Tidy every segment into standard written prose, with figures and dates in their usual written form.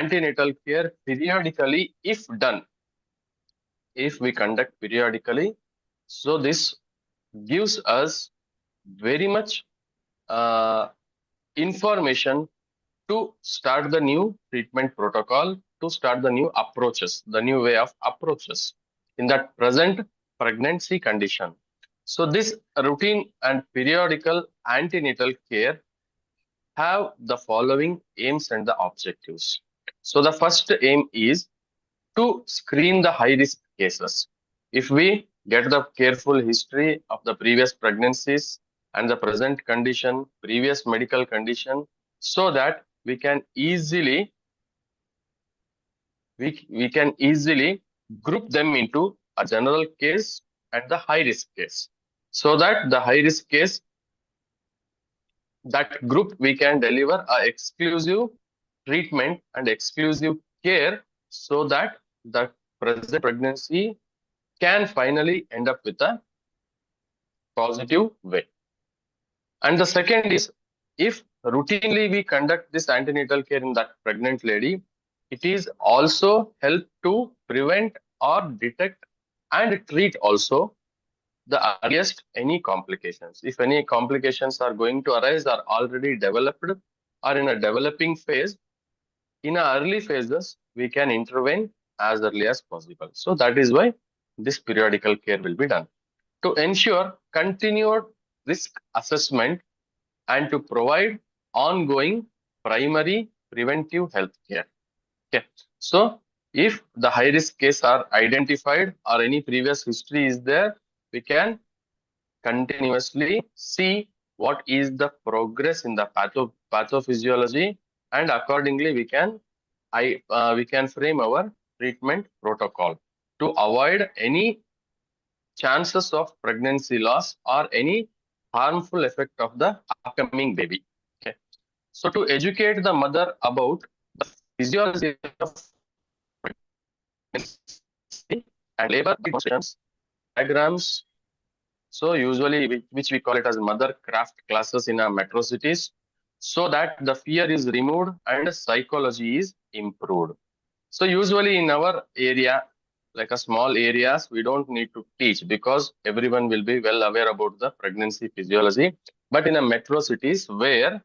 antenatal care periodically if done, if we conduct periodically. So this gives us very much uh, information to start the new treatment protocol, to start the new approaches, the new way of approaches in that present pregnancy condition. So this routine and periodical antenatal care have the following aims and the objectives. So the first aim is to screen the high risk cases. If we get the careful history of the previous pregnancies and the present condition, previous medical condition, so that we can easily group them into a general case and the high risk case. So that the high risk case, that group we can deliver a exclusive treatment and exclusive care so that the present pregnancy can finally end up with a positive way. And the second is, if routinely we conduct this antenatal care in that pregnant lady, it is also help to prevent or detect and treat also the earliest any complications. If any complications are going to arise, are already developed or in a developing phase, in early phases, we can intervene as early as possible. So that is why this periodical care will be done to ensure continued risk assessment and to provide ongoing primary preventive health care. Okay. So if the high risk case are identified or any previous history is there, we can continuously see what is the progress in the pathophysiology, and accordingly we can frame our treatment protocol to avoid any chances of pregnancy loss or any harmful effect of the upcoming baby. Okay. So to educate the mother about the physiology of pregnancy and labor demonstrations, diagrams. So usually which we call it as mother craft classes in our metro cities, so that the fear is removed and psychology is improved. So usually in our area, like a small areas, we don't need to teach because everyone will be well aware about the pregnancy physiology. But in a metro cities where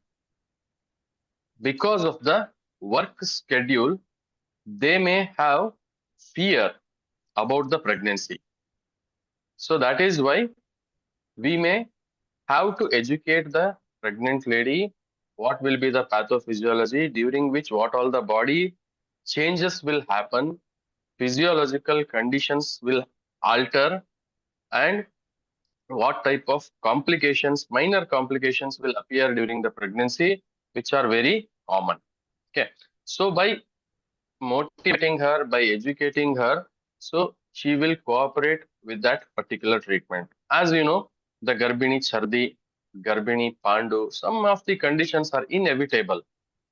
because of the work schedule, they may have fear about the pregnancy. So that is why we may have to educate the pregnant lady what will be the pathophysiology, during which what all the body changes will happen, physiological conditions will alter, and what type of complications, minor complications will appear during the pregnancy, which are very common. Okay. So by motivating her, by educating her, so she will cooperate with that particular treatment. As you know, the Garbhini Chardi, Garbhini Pandu, some of the conditions are inevitable.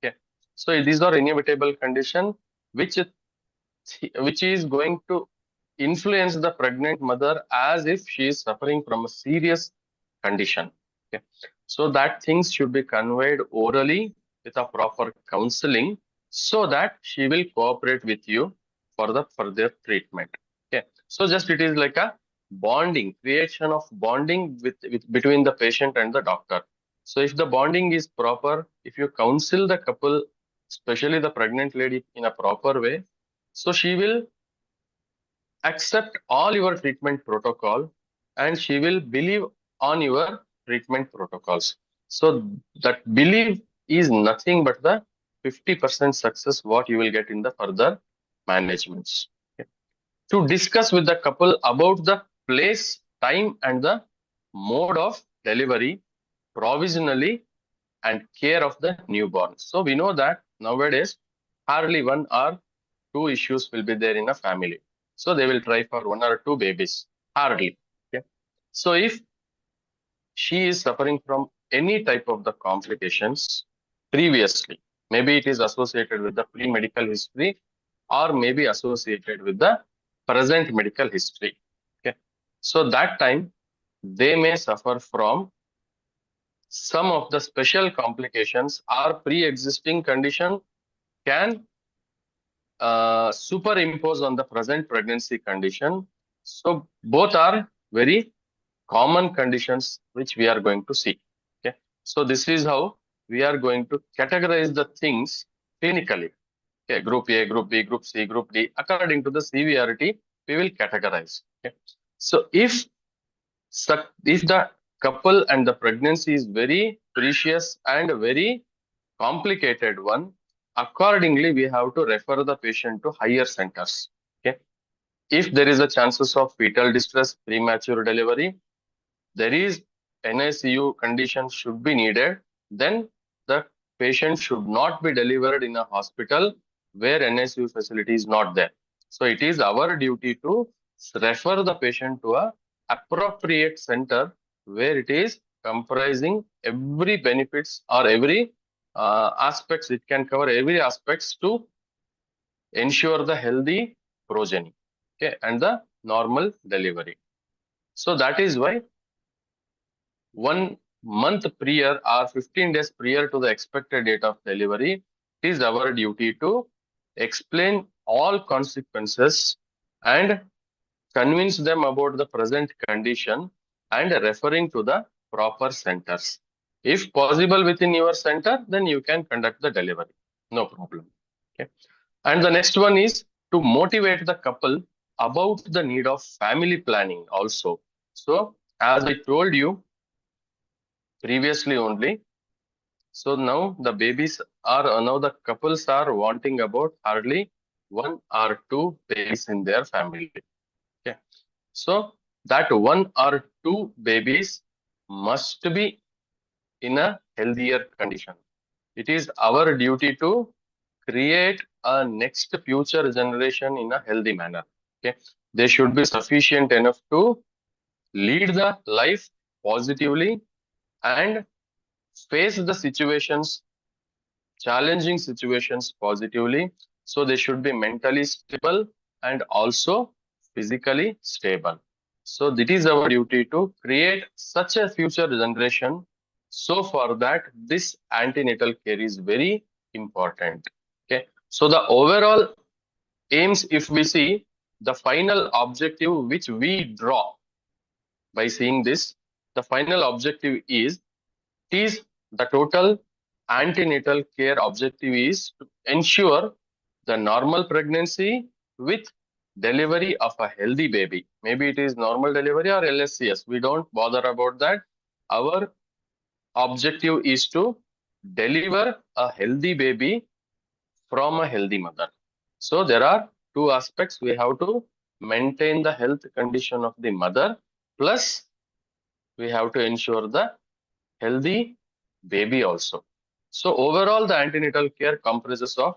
Okay. So these are inevitable condition which is going to influence the pregnant mother as if she is suffering from a serious condition. Okay. So that things should be conveyed orally with a proper counseling so that she will cooperate with you for the further treatment. Okay. So just it is like a bonding, creation of bonding with between the patient and the doctor. So if the bonding is proper, if you counsel the couple, especially the pregnant lady, in a proper way, so she will accept all your treatment protocol and she will believe on your treatment protocols. So that belief is nothing but the 50% success what you will get in the further managements. Okay. To discuss with the couple about the place, time, and the mode of delivery provisionally and care of the newborn. So we know that nowadays hardly one or two issues will be there in a family. So they will try for one or two babies, hardly. Okay. So if she is suffering from any type of the complications previously, maybe it is associated with the pre-medical history or maybe associated with the present medical history. Okay. So that time they may suffer from some of the special complications or pre-existing condition can superimpose on the present pregnancy condition. So both are very common conditions which we are going to see. Okay, so this is how we are going to categorize the things clinically. Okay, group A, group B, group C, group D. According to the severity, we will categorize. Okay, so if the couple and the pregnancy is very precious and very complicated one, accordingly we have to refer the patient to higher centers. Okay, if there is a chances of fetal distress, premature delivery, there is NICU condition should be needed, then the patient should not be delivered in a hospital where NICU facility is not there. So it is our duty to refer the patient to a appropriate center where it is comprising every benefits or every aspects. It can cover every aspects to ensure the healthy progeny, okay, and the normal delivery. So that is why 1 month prior or 15 days prior to the expected date of delivery, it is our duty to explain all consequences and convince them about the present condition and referring to the proper centers. If possible within your center, then you can conduct the delivery. No problem. Okay. And the next one is to motivate the couple about the need of family planning also. So, as I told you previously only, so now the babies are now the couples are wanting about hardly 1 or 2 babies in their family. Okay. So that 1 or 2 babies must be in a healthier condition. It is our duty to create a next future generation in a healthy manner. Okay. They should be sufficient enough to lead the life positively and face the situations, challenging situations positively. So they should be mentally stable and also physically stable. So it is our duty to create such a future generation. So for that, this antenatal care is very important. Okay. So the overall aims, if we see the final objective which we draw by seeing this, the final objective is the total antenatal care objective is to ensure the normal pregnancy with delivery of a healthy baby. Maybe it is normal delivery or LSCS. We don't bother about that. Our objective is to deliver a healthy baby from a healthy mother. So there are two aspects. We have to maintain the health condition of the mother, plus we have to ensure the healthy baby also. So overall, the antenatal care comprises of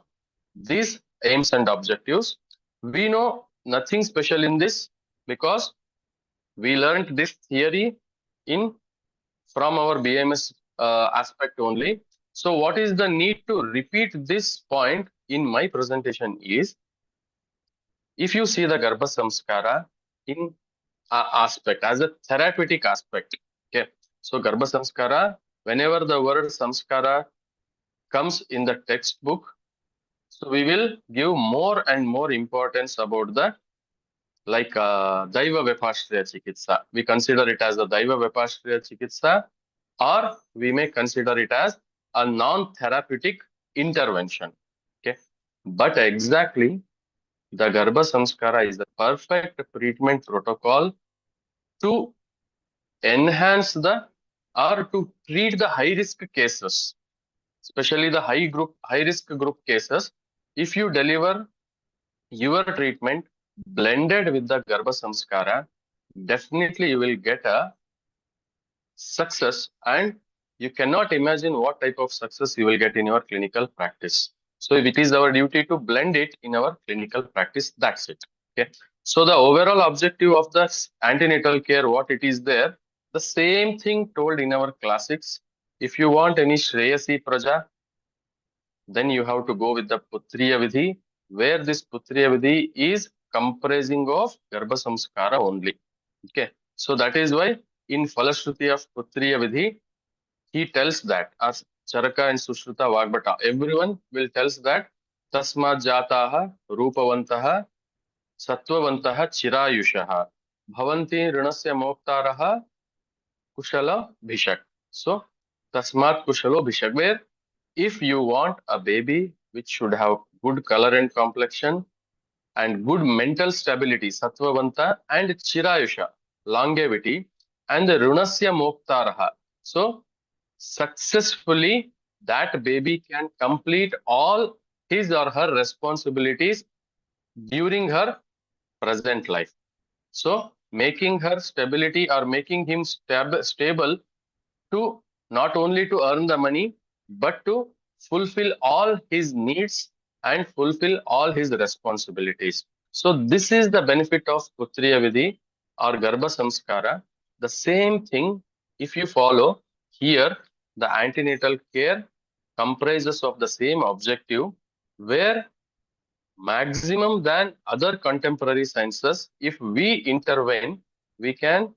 these aims and objectives. We know nothing special in this because we learned this theory in from our BMS aspect only. So what is the need to repeat this point in my presentation is, if you see the GarbhasanskAra in aspect as a therapeutic aspect. Okay, so GarbhasanskAra, whenever the word samskara comes in the textbook, so we will give more and more importance about the Daiva Vipashriya Chikitsa. We consider it as a Daiva Vipashriya Chikitsa, or we may consider it as a non-therapeutic intervention. Okay, but exactly the Garbha Samskara is the perfect treatment protocol to enhance the or to treat the high risk cases, especially the high risk group cases. If you deliver your treatment blended with the Garbha Samskara, definitely you will get a success, and you cannot imagine what type of success you will get in your clinical practice. So it is our duty to blend it in our clinical practice. That's it. Okay. So the overall objective of the antenatal care, what it is there, the same thing told in our classics. If you want any Shreyasi Praja, then you have to go with the Putriya Vidhi, where this Putriya Vidhi is comprising of Garbha Samskara only. Okay. So that is why in Falashruti of Putriya Vidhi, he tells that as Charaka and Sushruta Vagbata, everyone will tells that तस्मात् जाताः रूपवन्तः सत्त्ववन्तः चिरायुषः भवन्ति ऋणस्य मोक्तारः कुशल भिषक्. So tasmat kushalo bhishak, where if you want a baby which should have good color and complexion and good mental stability, sattvavanta, and chirayusha, longevity, and the runasya moktaraha, so successfully that baby can complete all his or her responsibilities during her present life. So making her stability or making him stable to not only to earn the money but to fulfill all his needs and fulfill all his responsibilities. So this is the benefit of Putriya Vidhi or Garbha Samskara. The same thing, if you follow here, the antenatal care comprises of the same objective, where maximum than other contemporary sciences, if we intervene, we can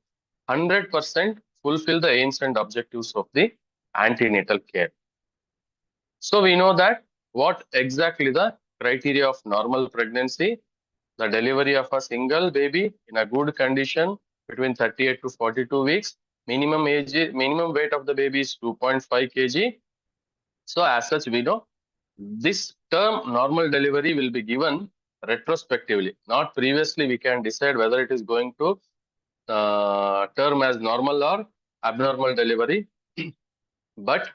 100% fulfill the aims and objectives of the antenatal care. So we know that what exactly the criteria of normal pregnancy: the delivery of a single baby in a good condition between 38 to 42 weeks. Minimum weight of the baby is 2.5 kg. So as such, we know this term normal delivery will be given retrospectively, not previously. We can decide whether it is going to term as normal or abnormal delivery, but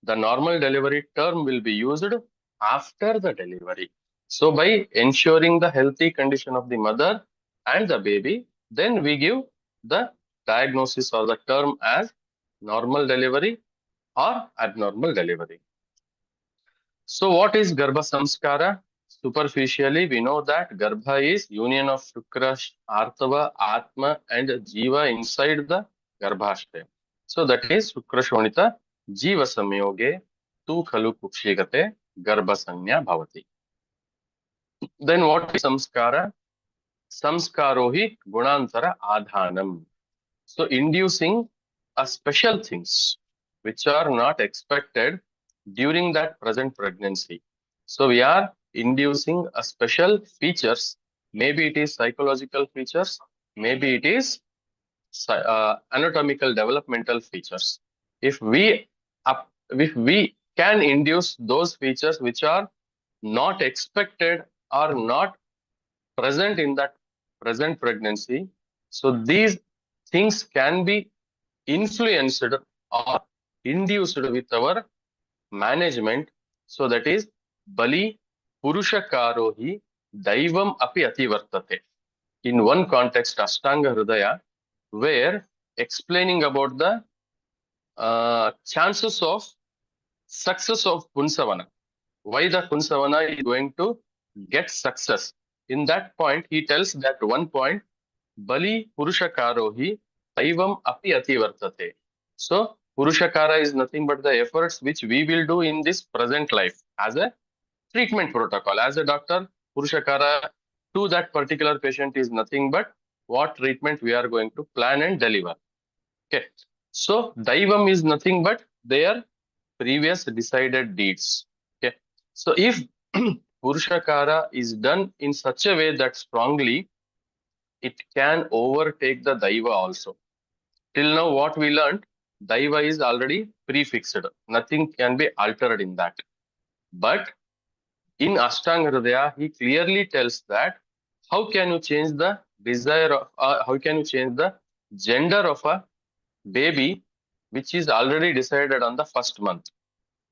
the normal delivery term will be used after the delivery. So by ensuring the healthy condition of the mother and the baby, then we give the diagnosis or the term as normal delivery or abnormal delivery. So what is Garbha Samskara? Superficially, we know that Garbha is union of Shukra, Artava, Atma, and Jiva inside the Garbhashtaya. So that is Shukra Shonita Jiva Samyoge Tu Khalu Kukshigate Garbha Sanya Bhavati. Then what is Samskara? Samskarohi Gunantara Adhanam. So inducing a special things which are not expected during that present pregnancy. So we are inducing a special features. Maybe it is psychological features, maybe it is anatomical developmental features. If we can induce those features which are not expected or not present in that present pregnancy, so these things can be influenced or induced with our management. So that is Bali Purushakaro hi Daivam api ativartate. In one context, Ashtanga Hridaya, where explaining about the chances of success of Punsavana, why the Punsavana is going to get success. In that point, he tells that one point, Bali Purushakaro hi Daivam api ativartate. So Purushakara is nothing but the efforts which we will do in this present life as a treatment protocol. As a doctor, Purushakara to that particular patient is nothing but what treatment we are going to plan and deliver. Okay. So Daivam is nothing but their previous decided deeds. Okay. So if Purushakara is done in such a way that strongly, it can overtake the Daiva also. Till now, what we learned, Daiva is already prefixed. Nothing can be altered in that. But in Ashtanga Hridaya, he clearly tells that how can you change the desire of, how can you change the gender of a baby which is already decided on the first month.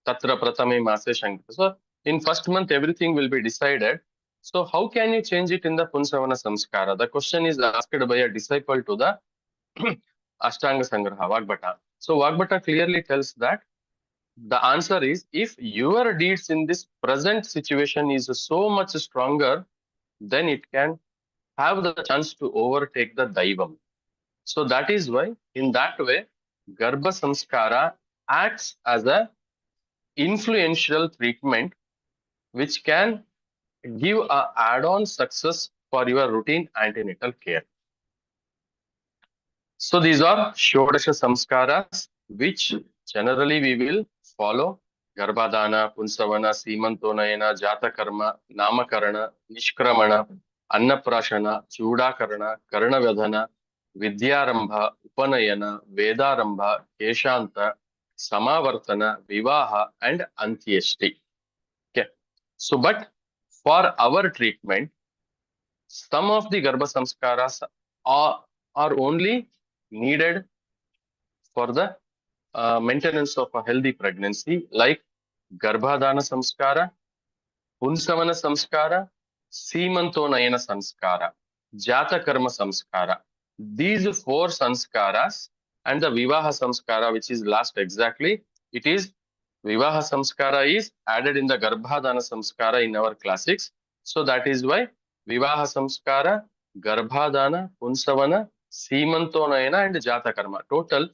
Tatra Pratame Mase Shankar. So in first month, everything will be decided. So how can you change it in the Punsavana Samskara? The question is asked by a disciple to the Ashtanga Sangraha, Vagbhata. So Vagbhata clearly tells that the answer is, if your deeds in this present situation is so much stronger, then it can have the chance to overtake the Daivam. So that is why, in that way, Garbha Samskara acts as a influential treatment which can give a add-on success for your routine antenatal care. So these are Shodasha Samskaras, which generally we will follow Garbhadana, Punsavana, Simantonayana, Jatakarma, Namakarana, Nishkramana, Annaprashana, Chudakarana, Karnavedhana, Vidyarambha, Upanayana, Vedarambha, Keshanta, Samavartana, Vivaha, and Antyeshti. Okay. So, but for our treatment, some of the Garbhasamskaras are only needed for the maintenance of a healthy pregnancy, like Garbhadana Samskara, Punsavana Samskara, Simantonayana Samskara, Jatakarma Samskara. These four Samskaras and the Vivaha Samskara, which is last exactly, it is Vivaha Samskara is added in the Garbhadana Samskara in our classics. So that is why Vivaha Samskara, Garbhadana, Punsavana, Simantonayana and Jatakarma. Total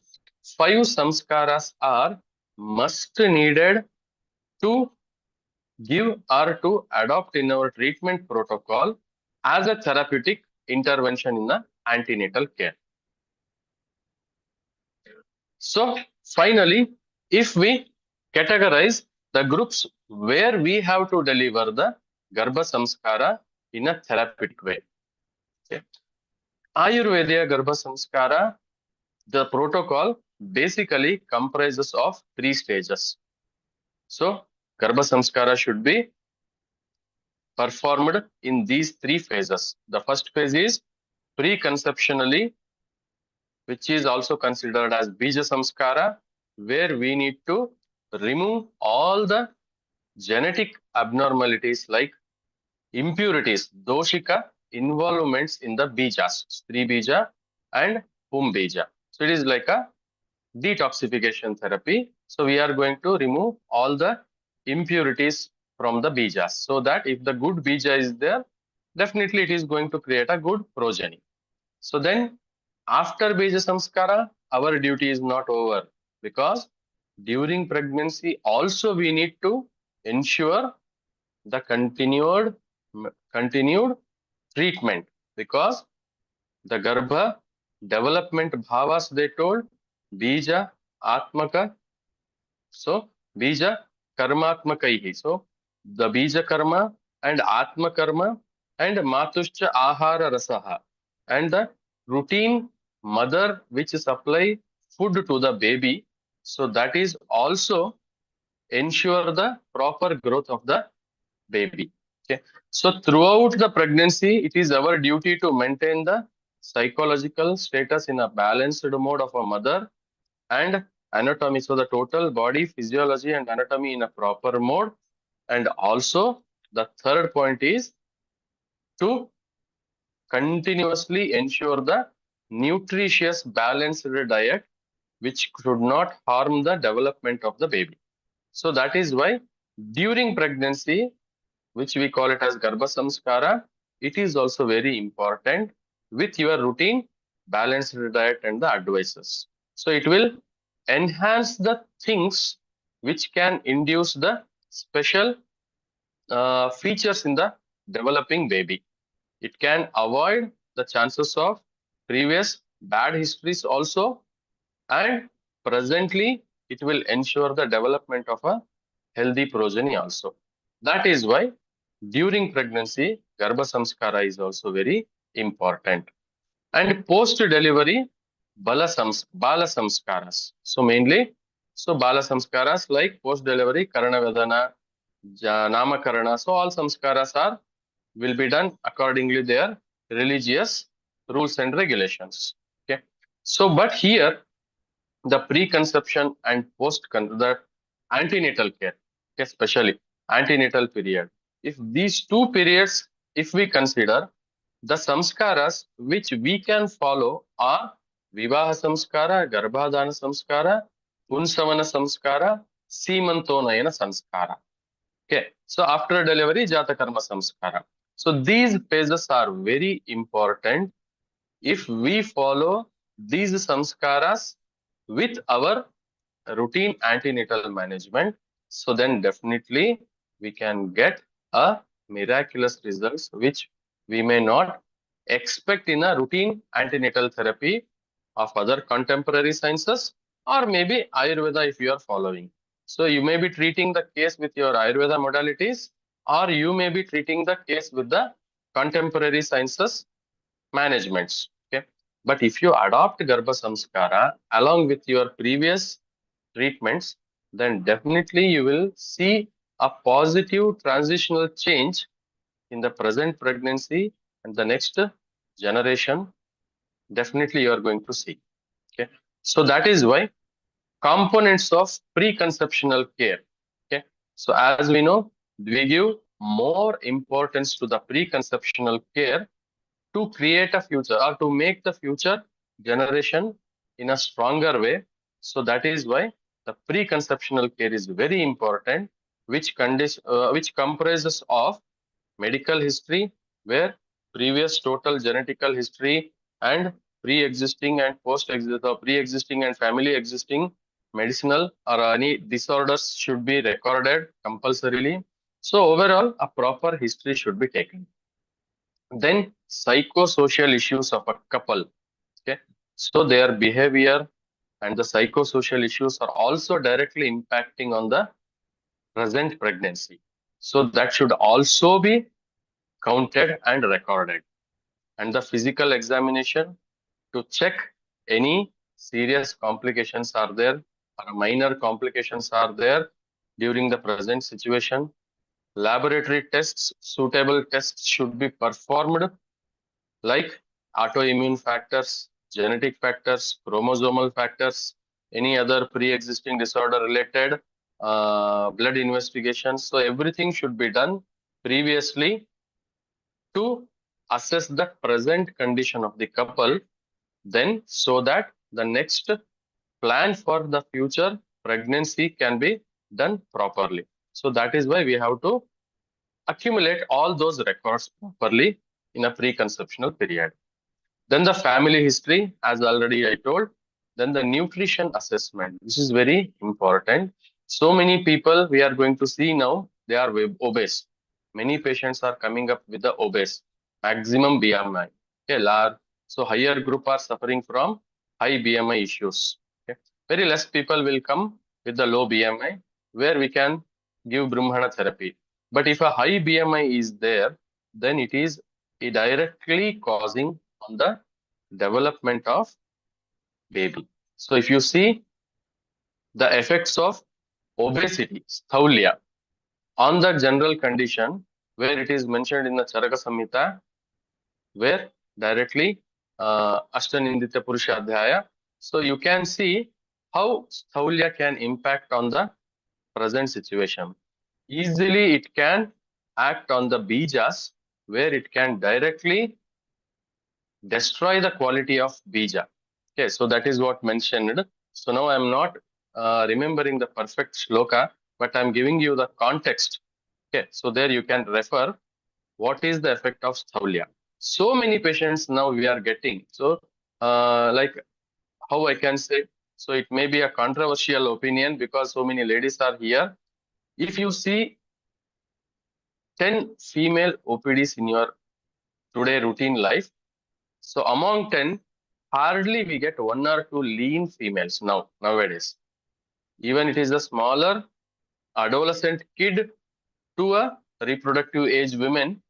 5 samskaras are must needed to give or to adopt in our treatment protocol as a therapeutic intervention in the antenatal care. So finally, if we categorize the groups where we have to deliver the Garbha Samskara in a therapeutic way. Okay. Ayurveda Garbha Samskara, the protocol basically comprises of 3 stages. So Garbha Samskara should be performed in these 3 phases. The first phase is preconceptionally, which is also considered as Bija Samskara, where we need to remove all the genetic abnormalities like impurities, doshika involvements in the Bijas, Stri Bija and Pum Bija. So it is like a detoxification therapy. So we are going to remove all the impurities from the Bijas, so that if the good Bija is there, definitely it is going to create a good progeny. So then after Bija Samskara, our duty is not over, because during pregnancy also we need to ensure the continued treatment, because the Garbha development bhavas they told Bija Atmaka, so Bija Karmatmakaihi. So the Bija Karma and Atma Karma and Matuscha Ahara Rasaha, and the routine mother which supply food to the baby. So that is also ensure the proper growth of the baby. Okay. So throughout the pregnancy, it is our duty to maintain the psychological status in a balanced mode of a mother and anatomy. So the total body physiology and anatomy in a proper mode. And also the third point is to continuously ensure the nutritious balanced diet, which should not harm the development of the baby. So that is why during pregnancy, which we call it as Garbha Samskara, it is also very important with your routine balanced diet and the advices. So it will enhance the things which can induce the special features in the developing baby. It can avoid the chances of previous bad histories also, and presently it will ensure the development of a healthy progeny also. That is why during pregnancy, Garbha Samskara is also very important. And post-delivery, Bala Samskaras. So mainly, so Bala Samskaras like post-delivery, Karana Vedana, Namakarana. So all Samskaras are will be done accordingly their religious rules and regulations. Okay. So, but here the preconception and the antenatal care, especially antenatal period. If these 2 periods, if we consider, the samskaras which we can follow are Vivaha Samskara, Garbhadana Samskara, Punsavana Samskara, Simantonayana Samskara. Okay, so after delivery, Jatakarma Samskara. So these phases are very important. If we follow these samskaras with our routine antenatal management, so then definitely we can get a miraculous results which we may not expect in a routine antenatal therapy of other contemporary sciences, or maybe Ayurveda if you are following. So you may be treating the case with your Ayurveda modalities, or you may be treating the case with the contemporary sciences managements. Okay. But if you adopt Garbhasanskara along with your previous treatments, then definitely you will see a positive transitional change in the present pregnancy and the next generation. Definitely you are going to see. Okay. So that is why components of preconceptional care. Okay. So as we know, we give more importance to the preconceptional care to create a future or to make the future generation in a stronger way. So that is why the preconceptional care is very important, which comprises of medical history, where previous total genetical history and pre-existing and pre-existing and family existing medicinal or any disorders should be recorded compulsorily. So overall, a proper history should be taken. Then psychosocial issues of a couple. Okay, so their behavior and the psychosocial issues are also directly impacting on the present pregnancy. So that should also be counted and recorded. And the physical examination to check any serious complications are there or minor complications are there during the present situation. Laboratory tests, suitable tests should be performed, like autoimmune factors, genetic factors, chromosomal factors, any other pre-existing disorder related blood investigations. So everything should be done previously to assess the present condition of the couple, then so that the next plan for the future pregnancy can be done properly. So that is why we have to accumulate all those records properly in a preconceptional period. Then the family history, as already I told. Then the nutrition assessment. This is very important. So many people we are going to see now, they are obese. Many patients are coming up with the obese, maximum BMI. Okay, large. So higher group are suffering from high BMI issues. Okay. Very less people will come with the low BMI, where we can give Brahmana therapy. But if a high BMI is there, then it is directly causing on the development of baby. So if you see the effects of obesity, staulia, on the general condition, where it is mentioned in the Charaka Samhita, where directly Ashtanindita Purusha Adhyaya. So you can see how staulia can impact on the present situation. Easily it can act on the bijas, where it can directly destroy the quality of bija. Okay, so that is what mentioned. So now I'm not remembering the perfect shloka, but I'm giving you the context. Okay, so there you can refer what is the effect of sthaulya. So many patients now we are getting. So like how I can say, so it may be a controversial opinion because so many ladies are here. If you see 10 female OPDs in your today routine life, so among 10, hardly we get one or two lean females nowadays. Even it is a smaller adolescent kid to a reproductive age women,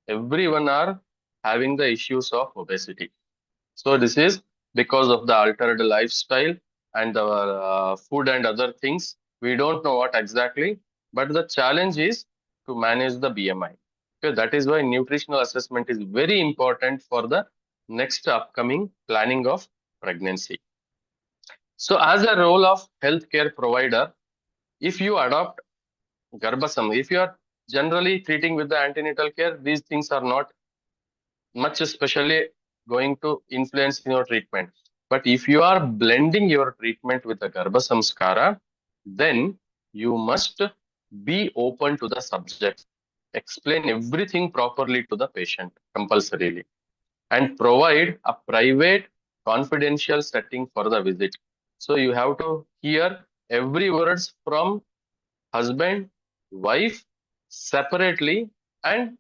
everyone are having the issues of obesity. So this is because of the altered lifestyle and the food and other things. We don't know what exactly, but the challenge is to manage the BMI. Okay, that is why nutritional assessment is very important for the next upcoming planning of pregnancy. So as a role of healthcare provider, if you adopt Garbhasam, if you are generally treating with the antenatal care, these things are not much especially going to influence in your treatment. But if you are blending your treatment with the Garbhasamskara, then you must be open to the subject, explain everything properly to the patient compulsorily, and provide a private confidential setting for the visit. So you have to hear every words from husband, wife separately and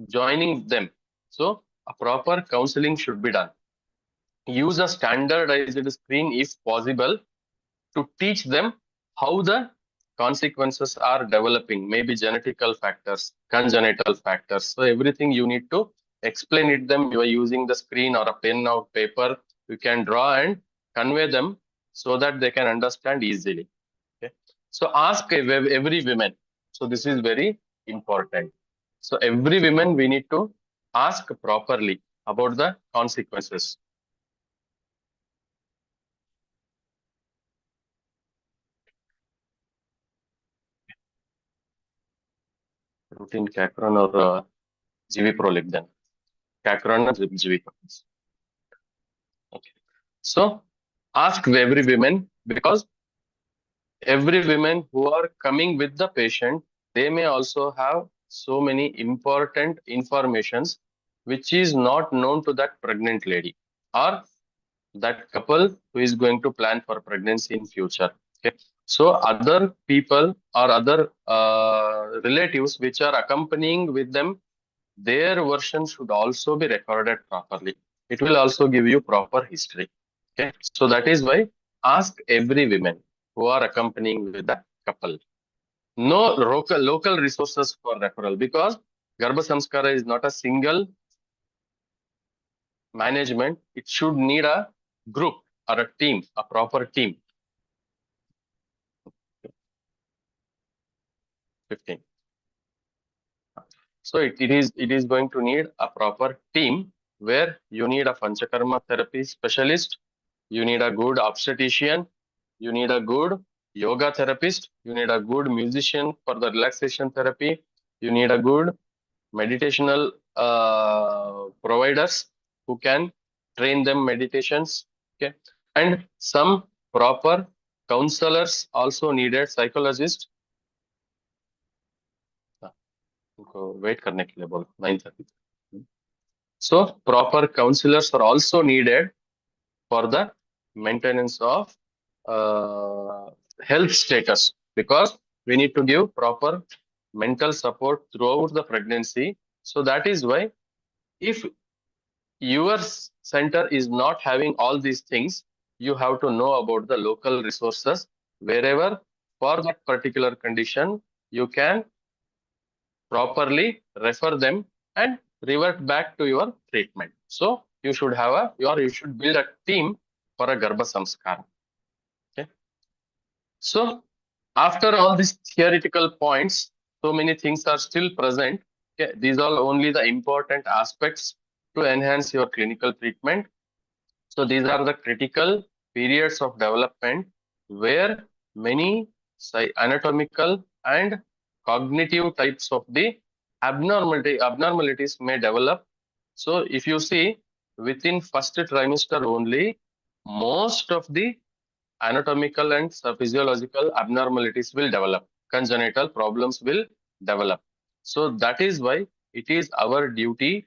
joining them. So a proper counseling should be done. Use a standardized screen if possible to teach them how the consequences are developing, maybe genetical factors, congenital factors. So everything you need to explain it them. You are using the screen or a pen or paper. You can draw and convey them so that they can understand easily. Okay. So ask every woman. So this is very important. So every woman we need to ask properly about the consequences. Routine Cacron or GV Prolip then. Cacron and GV. Okay. So ask every woman because every woman who are coming with the patient, they may also have so many important informations which is not known to that pregnant lady or that couple who is going to plan for pregnancy in future. Okay. So other people or other relatives which are accompanying with them, their version should also be recorded properly. It will also give you proper history. Okay. So that is why ask every woman who are accompanying with the couple. No local resources for referral because GarbhasanskAra is not a single management. It should need a group or a team, a proper team. 15. So it is going to need a proper team where you need a Panchakarma therapy specialist, you need a good obstetrician, you need a good yoga therapist, you need a good musician for the relaxation therapy, you need a good meditational providers who can train them meditations. Okay, and some proper counselors also needed, psychologists. उनको wait करने के लिए बोलो 9:30. So proper counselors are also needed for the maintenance of health status because we need to give proper mental support throughout the pregnancy. So that is why if your center is not having all these things, you have to know about the local resources wherever for that particular condition you can properly refer them and revert back to your treatment. So you should have you should build a team for a Garbha Samskara. Okay. So after all these theoretical points, so many things are still present. Okay. These are only the important aspects to enhance your clinical treatment. So these are the critical periods of development where many anatomical and cognitive types of the abnormalities may develop. So if you see within first trimester only, most of the anatomical and physiological abnormalities will develop. Congenital problems will develop. So that is why it is our duty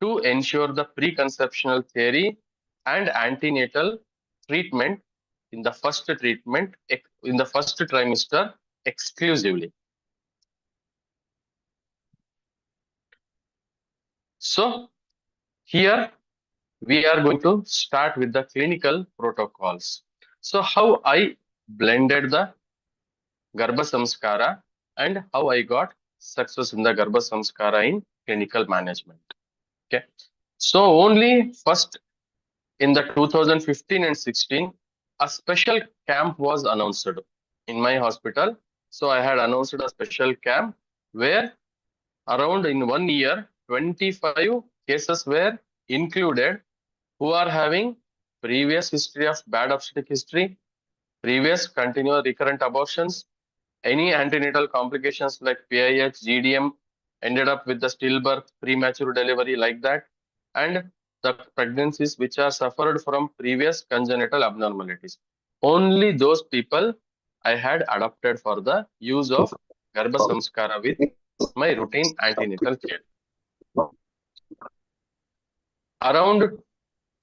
to ensure the preconceptional theory and antenatal treatment in the first trimester exclusively. So here we are going to start with the clinical protocols. So how I blended the Garbha Samskara and how I got success in the Garbha Samskara in clinical management. Okay. So only first in the 2015 and 16, a special camp was announced in my hospital. So I had announced a special camp where around in 1 year, 25 cases were included who are having previous history of bad obstetric history, previous continuous recurrent abortions, any antenatal complications like PIH, GDM, ended up with the stillbirth, premature delivery like that, and the pregnancies which are suffered from previous congenital abnormalities. Only those people I had adopted for the use of Garbha Samskara with my routine antenatal care. Around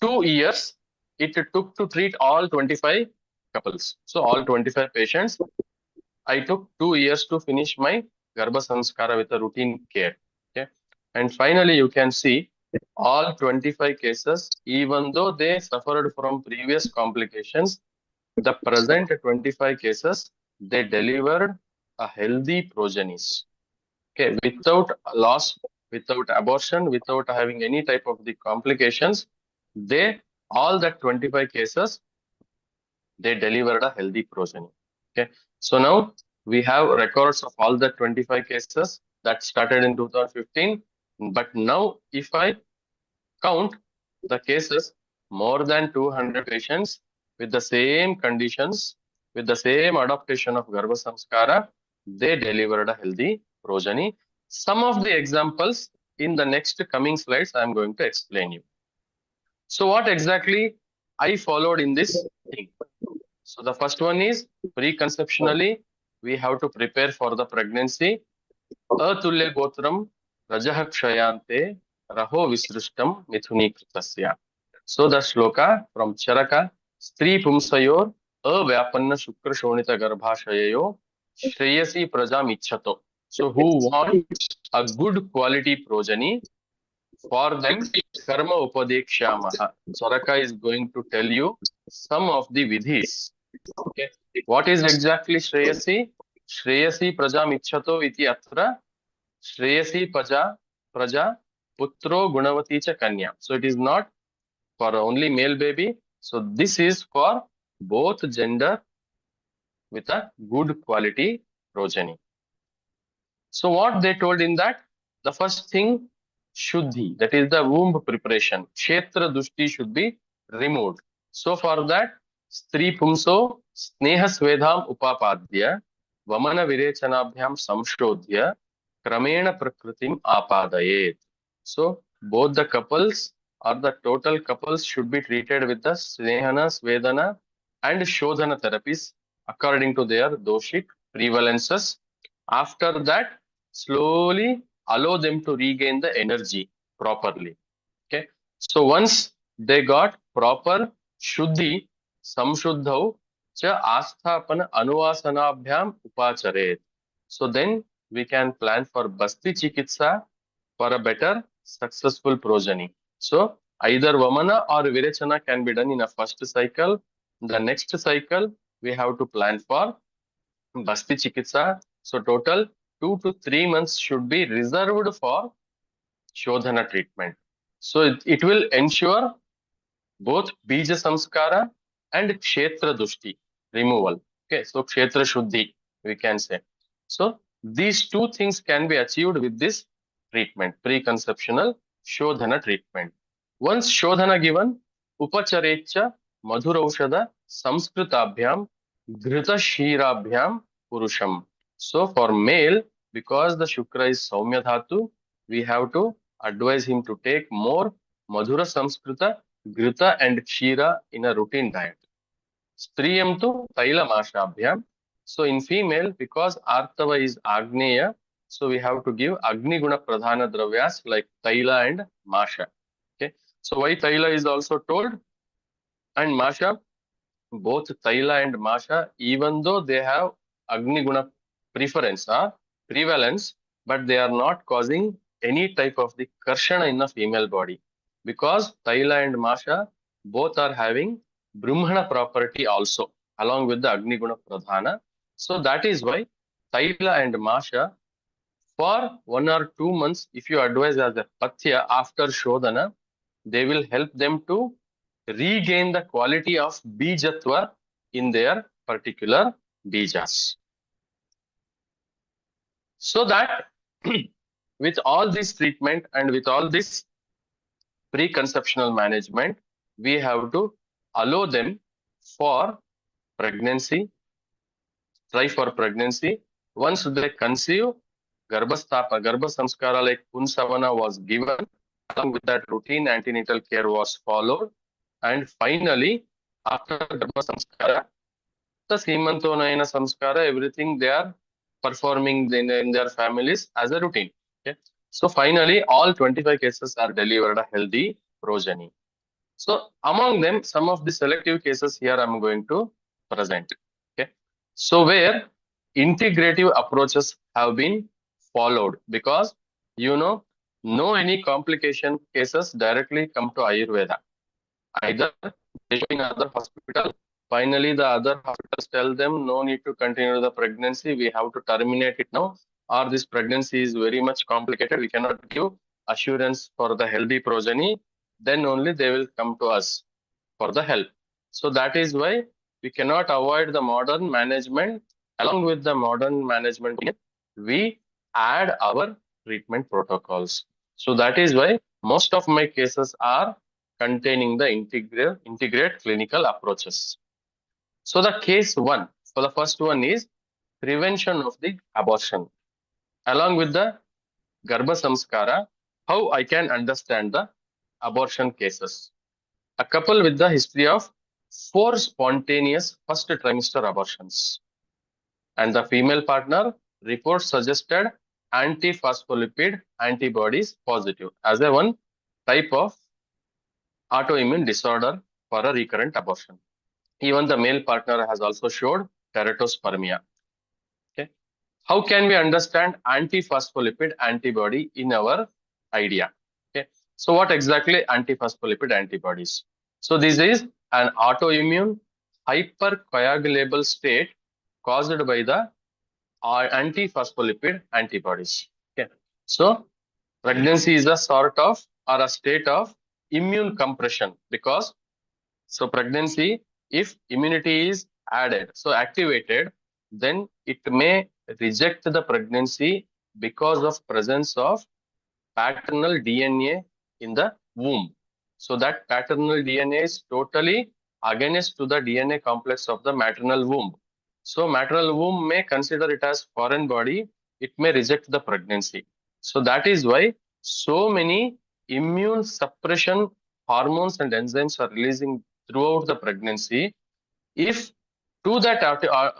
2 years, it took to treat all 25 couples. So all 25 patients, I took 2 years to finish my Garbha Samskara with a routine care. Okay. And finally, you can see all 25 cases, even though they suffered from previous complications, the present 25 cases, they delivered a healthy progenies. Okay, without loss, without abortion, without having any type of the complications, they all that 25 cases they delivered a healthy progeny. Okay, so now we have records of all the 25 cases that started in 2015. But now, if I count the cases, more than 200 patients with the same conditions, with the same adaptation of GarbhasanskAra, they delivered a healthy progeny. Some of the examples in the next coming slides, I am going to explain you. So what exactly I followed in this thing? So the first one is preconceptionally, we have to prepare for the pregnancy. Atulya gotram rajah kshayante raho visrishtam mithuni. So the shloka from Charaka, Stri Pumsayor, Avyapanna Shukra Shonita Garbhashayayo, Shreyasi Praja Michato. So who want a good quality progeny, for them, Karma Upadekshamaha. Charaka is going to tell you some of the vidhis. Okay. What is exactly Shreyasi? Shreyasi Praja Michato iti atra Shreyasi Praja Putro Gunavati cha Kanya. So it is not for only male baby. So this is for both gender with a good quality progeny. So what they told in that, the first thing, Shuddhi, that is the womb preparation. Kshetra Dushti should be removed. So for that, Stri Pumso Sneha Svedham Upapadya Vamana Virechanabhyam Samshodhya Kramena Prakritim Apadayet. So both the couples or the total couples should be treated with the Snehana, Svedana and Shodhana therapies according to their doshic prevalences. After that, slowly allow them to regain the energy properly. Okay. So once they got proper Shuddhi, Samshuddhau, cha Asthapana Anuvasanabhyam Upacharet. So then we can plan for Basti Chikitsa for a better successful progeny. So either Vamana or Virechana can be done in a first cycle. The next cycle, we have to plan for Basti Chikitsa. So total 2 to 3 months should be reserved for Shodhana treatment. So it will ensure both Bija Samskara and Kshetra Dushti removal. Okay, so Kshetra Shuddhi, we can say. So these two things can be achieved with this treatment, preconceptional Shodhana treatment. Once Shodhana given, Upacharecha Madhuraushada Samskritabhyam Dhrita Shirabhyam Purusham. So for male, because the Shukra is Saumya Dhatu, we have to advise him to take more Madhura Samskrita, Grita and Kshira in a routine diet. Striyam to Taila Mashabhyam. So in female, because Artava is Agneya, so we have to give Agni Guna Pradhana Dravyas like Taila and Masha. Okay. So why Taila is also told and Masha, both Taila and Masha, even though they have Agni Guna preference or prevalence, but they are not causing any type of the Karshana in the female body. Because Taila and Masha both are having Brahmana property also, along with the Agni Guna Pradhana. So that is why Taila and Masha, for 1 or 2 months, if you advise as a Pathya after Shodhana, they will help them to regain the quality of Bijatva in their particular Bijas. So that with all this treatment and with all this preconceptional management, we have to allow them for pregnancy, try for pregnancy. Once they conceive, Garbha Samskara like Punsavana was given. Along with that, routine antenatal care was followed. And finally, after Garbha Samskara, the Simantonayana Samskara, everything they are performing in their families as a routine. Okay. So finally, all 25 cases are delivered a healthy progeny. So among them, some of the selective cases here I'm going to present. Okay. So where integrative approaches have been followed, because no any complication cases directly come to Ayurveda. Either they show in another hospital Finally, the other hospitals tell them no need to continue the pregnancy. We have to terminate it now, or this pregnancy is very much complicated. We cannot give assurance for the healthy progeny. Then only they will come to us for the help. So that is why we cannot avoid the modern management. Along with the modern management, we add our treatment protocols. So that is why most of my cases are containing the integrate clinical approaches. So the case one, for the first one is prevention of the abortion. Along with the GarbhasanskAra, how I can understand the abortion cases. A couple with the history of 4 spontaneous first trimester abortions. And the female partner report suggested anti-phospholipid antibodies positive as a one type of autoimmune disorder for a recurrent abortion. Even the male partner has also showed teratospermia. Okay. How can we understand anti-phospholipid antibody in our idea? Okay. So what exactly anti-phospholipid antibodies? So this is an autoimmune hypercoagulable state caused by the anti-phospholipid antibodies. Okay. So pregnancy is a sort of or a state of immune compression because so pregnancy, if immunity is added, so activated, then it may reject the pregnancy because of presence of paternal DNA in the womb. So that paternal DNA is totally against to the DNA complex of the maternal womb. So maternal womb may consider it as foreign body. It may reject the pregnancy. So that is why so many immune suppression hormones and enzymes are releasing throughout the pregnancy. If to that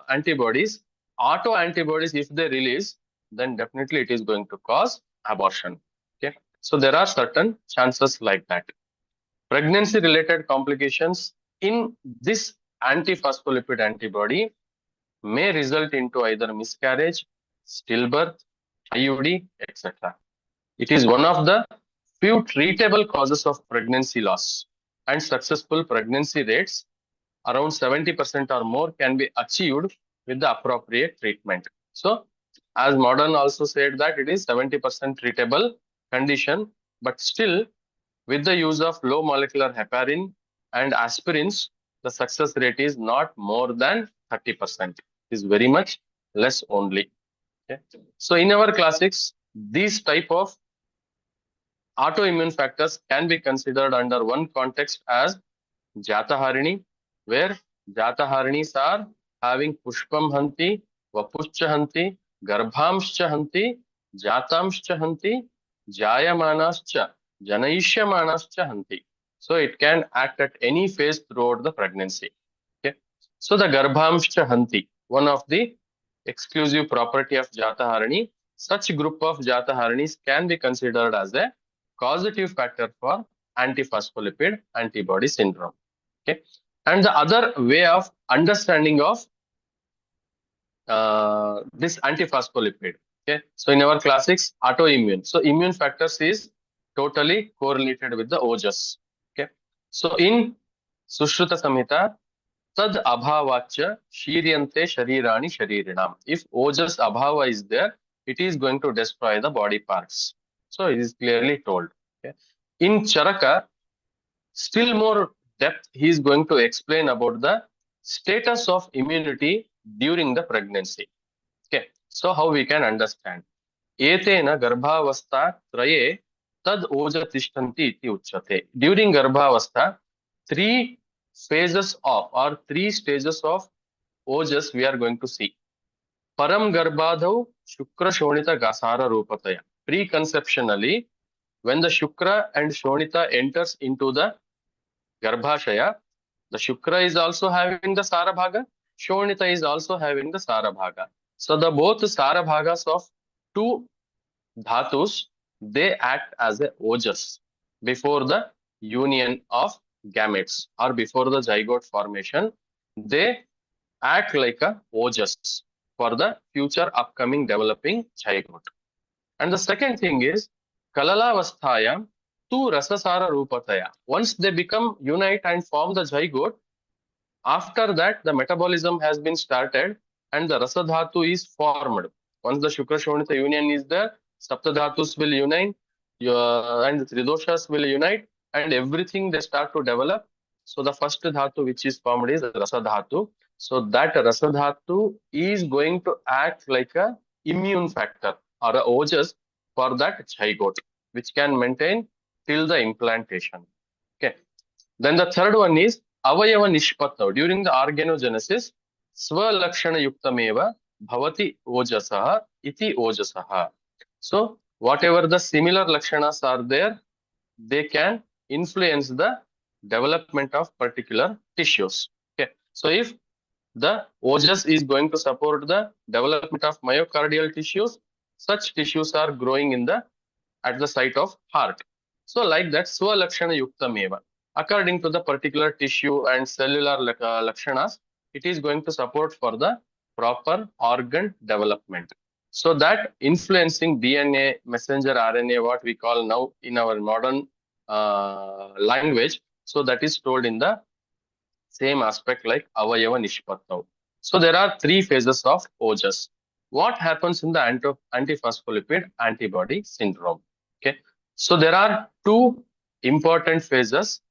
antibodies, auto antibodies, if they release, then definitely it is going to cause abortion. Okay, so there are certain chances like that. Pregnancy related complications in this anti-phospholipid antibody may result into either miscarriage, stillbirth, IUD, etc. It is one of the few treatable causes of pregnancy loss, and successful pregnancy rates around 70% or more can be achieved with the appropriate treatment. So, as modern also said that it is 70% treatable condition, but still with the use of low molecular heparin and aspirins, the success rate is not more than 30%. It is very much less only. Okay. So in our classics, these type of autoimmune factors can be considered under one context as Jataharini, where Jataharinis are having Pushpam Hanti, Vapushcha Hanti, Garbhamscha Hanti, Jatamscha Hanti, Jayamanascha, Janaishyamanascha Hanti. So it can act at any phase throughout the pregnancy. Okay. So the Garbhamscha Hanti, one of the exclusive property of Jataharini, such group of Jataharinis can be considered as a causative factor for antiphospholipid antibody syndrome. Okay, and the other way of understanding of this antiphospholipid. Okay, so in our classics, autoimmune. So immune factors is totally correlated with the ojas. Okay, so in Sushruta Samhita, tad abhavacha shiryante sharirani sharirinam. If ojas abhava is there, it is going to destroy the body parts. So it is clearly told. Okay, in Charaka, still more depth, he is going to explain about the status of immunity during the pregnancy. Okay, so how we can understand? Etena garbhavastha traye tad oja tishtanti iti uchyate. During garbhavastha, 3 phases of or 3 stages of ojas we are going to see. Param garbhadau shukra shonita gasara rupataya. Preconceptionally, when the shukra and shonita enters into the Garbhashaya, the Shukra is also having the Sarabhaga, Shonita is also having the Sarabhaga. So the both Sarabhagas of 2 dhatus, they act as a ojas before the union of gametes or before the zygote formation. They act like a ojas for the future upcoming developing zygote. And the second thing is Kalalavasthayam tu rasasara rupataya. Once they become unite and form the zygote, After that, the metabolism has been started and the Rasadhatu is formed. Once the Shukra Shonita union is there, Saptadhatus will unite and the Tridoshas will unite and everything they start to develop. So the first Dhatu which is formed is Rasadhatu. So that Rasadhatu is going to act like a immune factor or a ojas for that zygote, which can maintain till the implantation. Okay. Then the third one is avayava nishpattav. During the organogenesis, swalakshana yuktameva bhavati ojasaha iti ojasaha. So whatever the similar lakshanas are there, they can influence the development of particular tissues. Okay. So if the ojas is going to support the development of myocardial tissues, such tissues are growing in the at the site of heart. So like that, swalakshana yuktameva. According to the particular tissue and cellular lakshanas, it is going to support for the proper organ development. So that influencing DNA, messenger RNA, what we call now in our modern language, so that is told in the same aspect like avayava nishpattav. So there are three phases of ojas. What happens in the antiphospholipid antibody syndrome? Okay, so there are two important phases.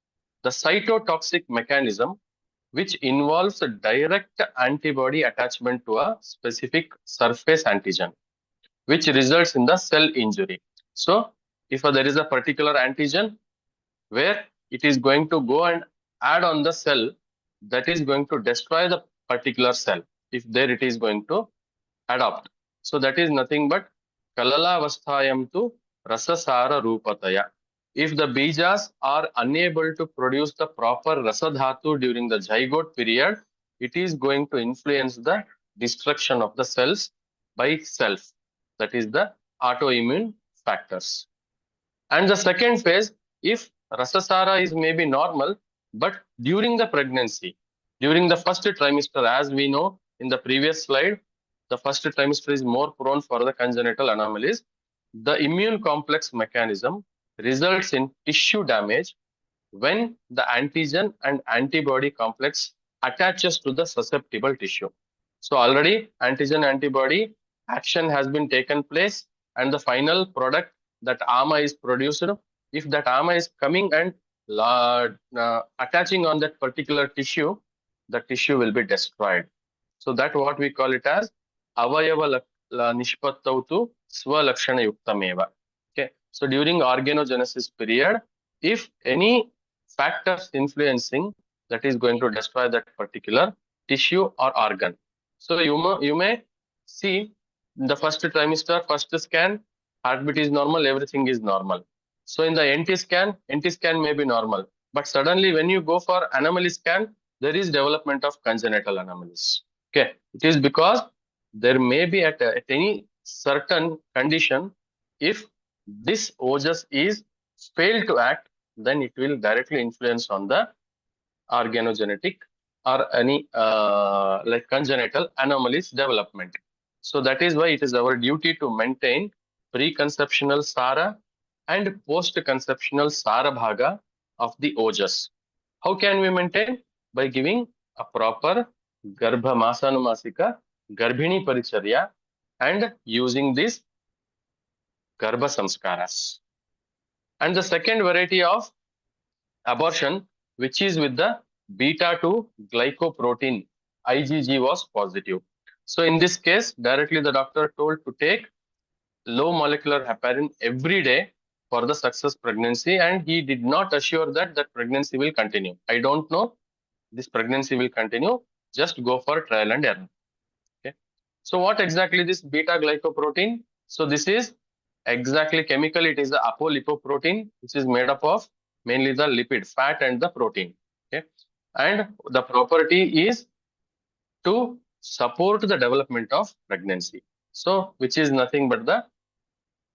The cytotoxic mechanism, which involves a direct antibody attachment to a specific surface antigen, which results in the cell injury. So if there is a particular antigen where it is going to go and add on the cell, that is going to destroy the particular cell if there it is going to adopt. So that is nothing but kalalavasthayam tu rasasara rupataya. If the bijas are unable to produce the proper rasadhatu during the zygote period, it is going to influence the destruction of the cells by itself. That is the autoimmune factors. And the second phase, if Rasasara is maybe normal, but during the pregnancy, during the first trimester, as we know in the previous slide, the first trimester is more prone for the congenital anomalies. The immune complex mechanism results in tissue damage when the antigen and antibody complex attaches to the susceptible tissue. So already antigen antibody action has been taken place and the final product that AMA is produced. If that AMA is coming and attaching on that particular tissue, the tissue will be destroyed. So that what we call it as avayava nishpattau tu swalakshana yuktameva. Okay. So during organogenesis period, if any factors influencing that is going to destroy that particular tissue or organ. So you may see in the first trimester, first scan, heartbeat is normal, everything is normal. So in the NT scan may be normal. But suddenly when you go for anomaly scan, there is development of congenital anomalies. Okay, it is because there may be at any certain condition, if this ojas is failed to act, then it will directly influence on the organogenetic or any like congenital anomalies development. So that is why it is our duty to maintain preconceptional Sara and post-conceptional Sara Bhaga of the ojas. How can we maintain? By giving a proper Garbha Masanumasika Garbhini Paricharya and using this GarbhasanskAras. And the second variety of abortion, which is with the beta-2 glycoprotein, IgG was positive. So in this case, directly the doctor told to take low molecular heparin every day for the success pregnancy, and he did not assure that that pregnancy will continue. I don't know this pregnancy will continue, just go for trial and error. Okay. So what exactly this beta glycoprotein? So this is exactly chemical, it is the apolipoprotein, which is made up of mainly the lipid, fat and the protein. Okay. And the property is to support the development of pregnancy. So which is nothing but the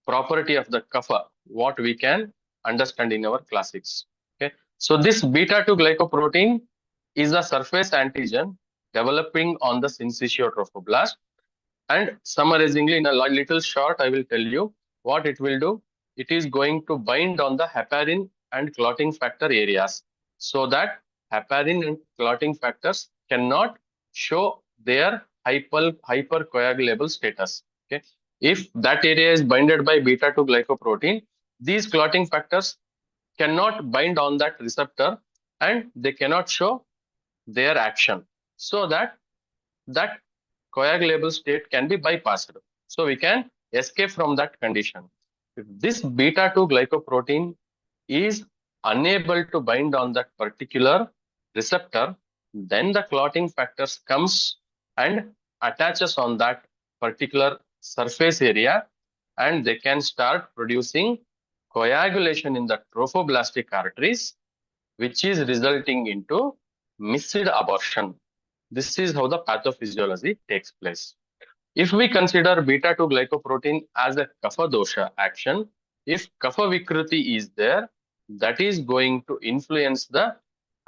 property of the kapha, what we can understand in our classics. Okay. So this beta-2 glycoprotein is a surface antigen developing on the syncytial trophoblast. And summarizingly, in a little short, I will tell you what it will do. It is going to bind on the heparin and clotting factor areas so that heparin and clotting factors cannot show their hypercoagulable status. Okay, if that area is binded by beta 2 glycoprotein, these clotting factors cannot bind on that receptor and they cannot show their action, so that coagulable state can be bypassed. So we can escape from that condition. If this beta 2 glycoprotein is unable to bind on that particular receptor, then the clotting factors comes and attaches on that particular surface area, and they can start producing coagulation in the trophoblastic arteries, which is resulting into missed abortion. This is how the pathophysiology takes place. If we consider beta 2 glycoprotein as a kapha dosha action, if kapha vikriti is there, that is going to influence the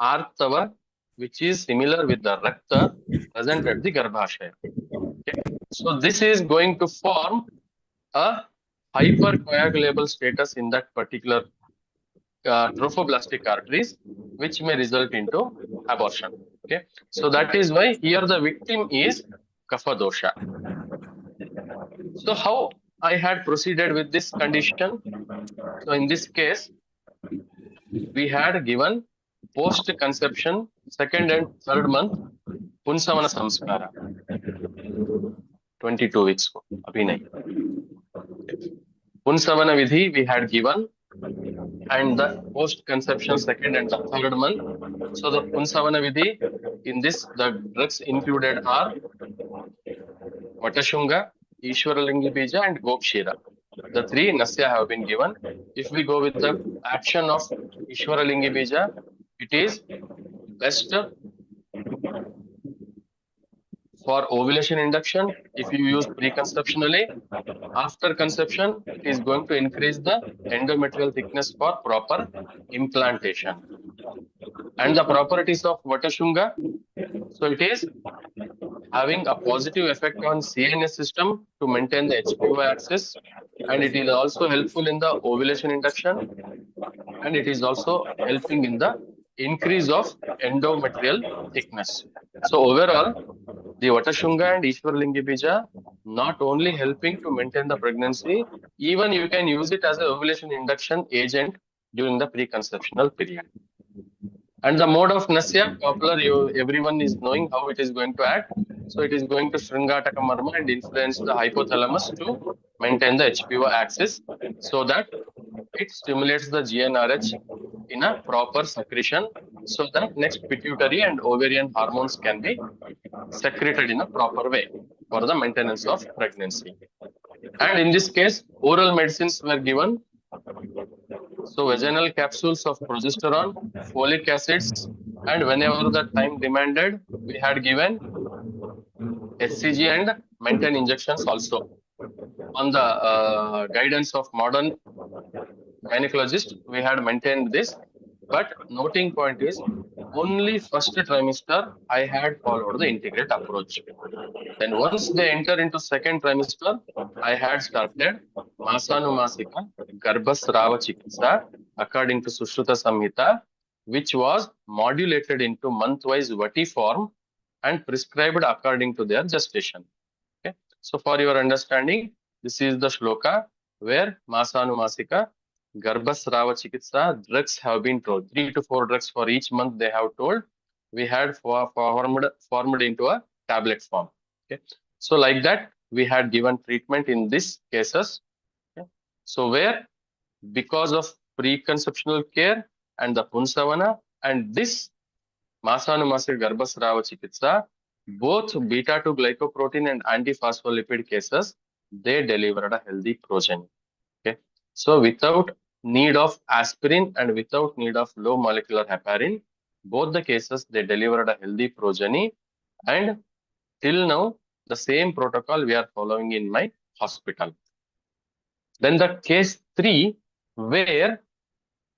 artava, which is similar with the rakta present at the garbhashaya. Okay. So this is going to form a hypercoagulable status in that particular trophoblastic arteries, which may result into abortion. Okay, so that is why here the victim is kapha dosha. So how I had proceeded with this condition? So in this case, we had given post-conception second and third month Punsavana Samskara, 22 weeks ko, abhi nahi. Punsavana Vidhi we had given, and the post-conception second and the third month. So the Punsavana Vidhi, in this the drugs included are Vatashunga, Ishwaralingi Bija and Gopshira. The three Nasya have been given. If we go with the action of Ishwaralingi Bija, it is best for ovulation induction. If you use preconceptionally, after conception, it is going to increase the endometrial thickness for proper implantation. And the properties of Vatashunga, so it is having a positive effect on CNS system to maintain the HPO axis, and it is also helpful in the ovulation induction, and it is also helping in the increase of endometrial thickness. So overall, the Vatashunga and Ishwaralingi Bija not only helping to maintain the pregnancy, even you can use it as an ovulation induction agent during the preconceptional period. And the mode of Nasya, popular, everyone is knowing how it is going to act. So it is going to Shringataka Marma and influence the hypothalamus to maintain the HPO axis, so that it stimulates the GnRH in a proper secretion, so that next pituitary and ovarian hormones can be secreted in a proper way for the maintenance of pregnancy. And in this case, oral medicines were given. So vaginal capsules of progesterone, folic acids, and whenever the time demanded, we had given SCG and maintain injections also. On the guidance of modern gynecologist, we had maintained this. But noting point is, only first trimester I had followed the integrate approach. Then once they enter into second trimester, I had started Masanumasika Garbhasrava Chikitsa according to Sushruta Samhita, which was modulated into month-wise Vati form and prescribed according to their gestation. Okay. So for your understanding, this is the shloka where Masanumasika Garbhasrava Chikitsa drugs have been told. 3 to 4 drugs for each month they have told. We had formed into a tablet form. Okay. So like that, we had given treatment in these cases. Okay. So where, because of preconceptional care and the Punsavana and this Masanumasika Garbhasrava Chikitsa, both beta 2 glycoprotein and antiphospholipid cases, they delivered a healthy progeny. Okay. So without need of aspirin and without need of low molecular heparin, both the cases they delivered a healthy progeny. And till now, the same protocol we are following in my hospital. Then the case 3, where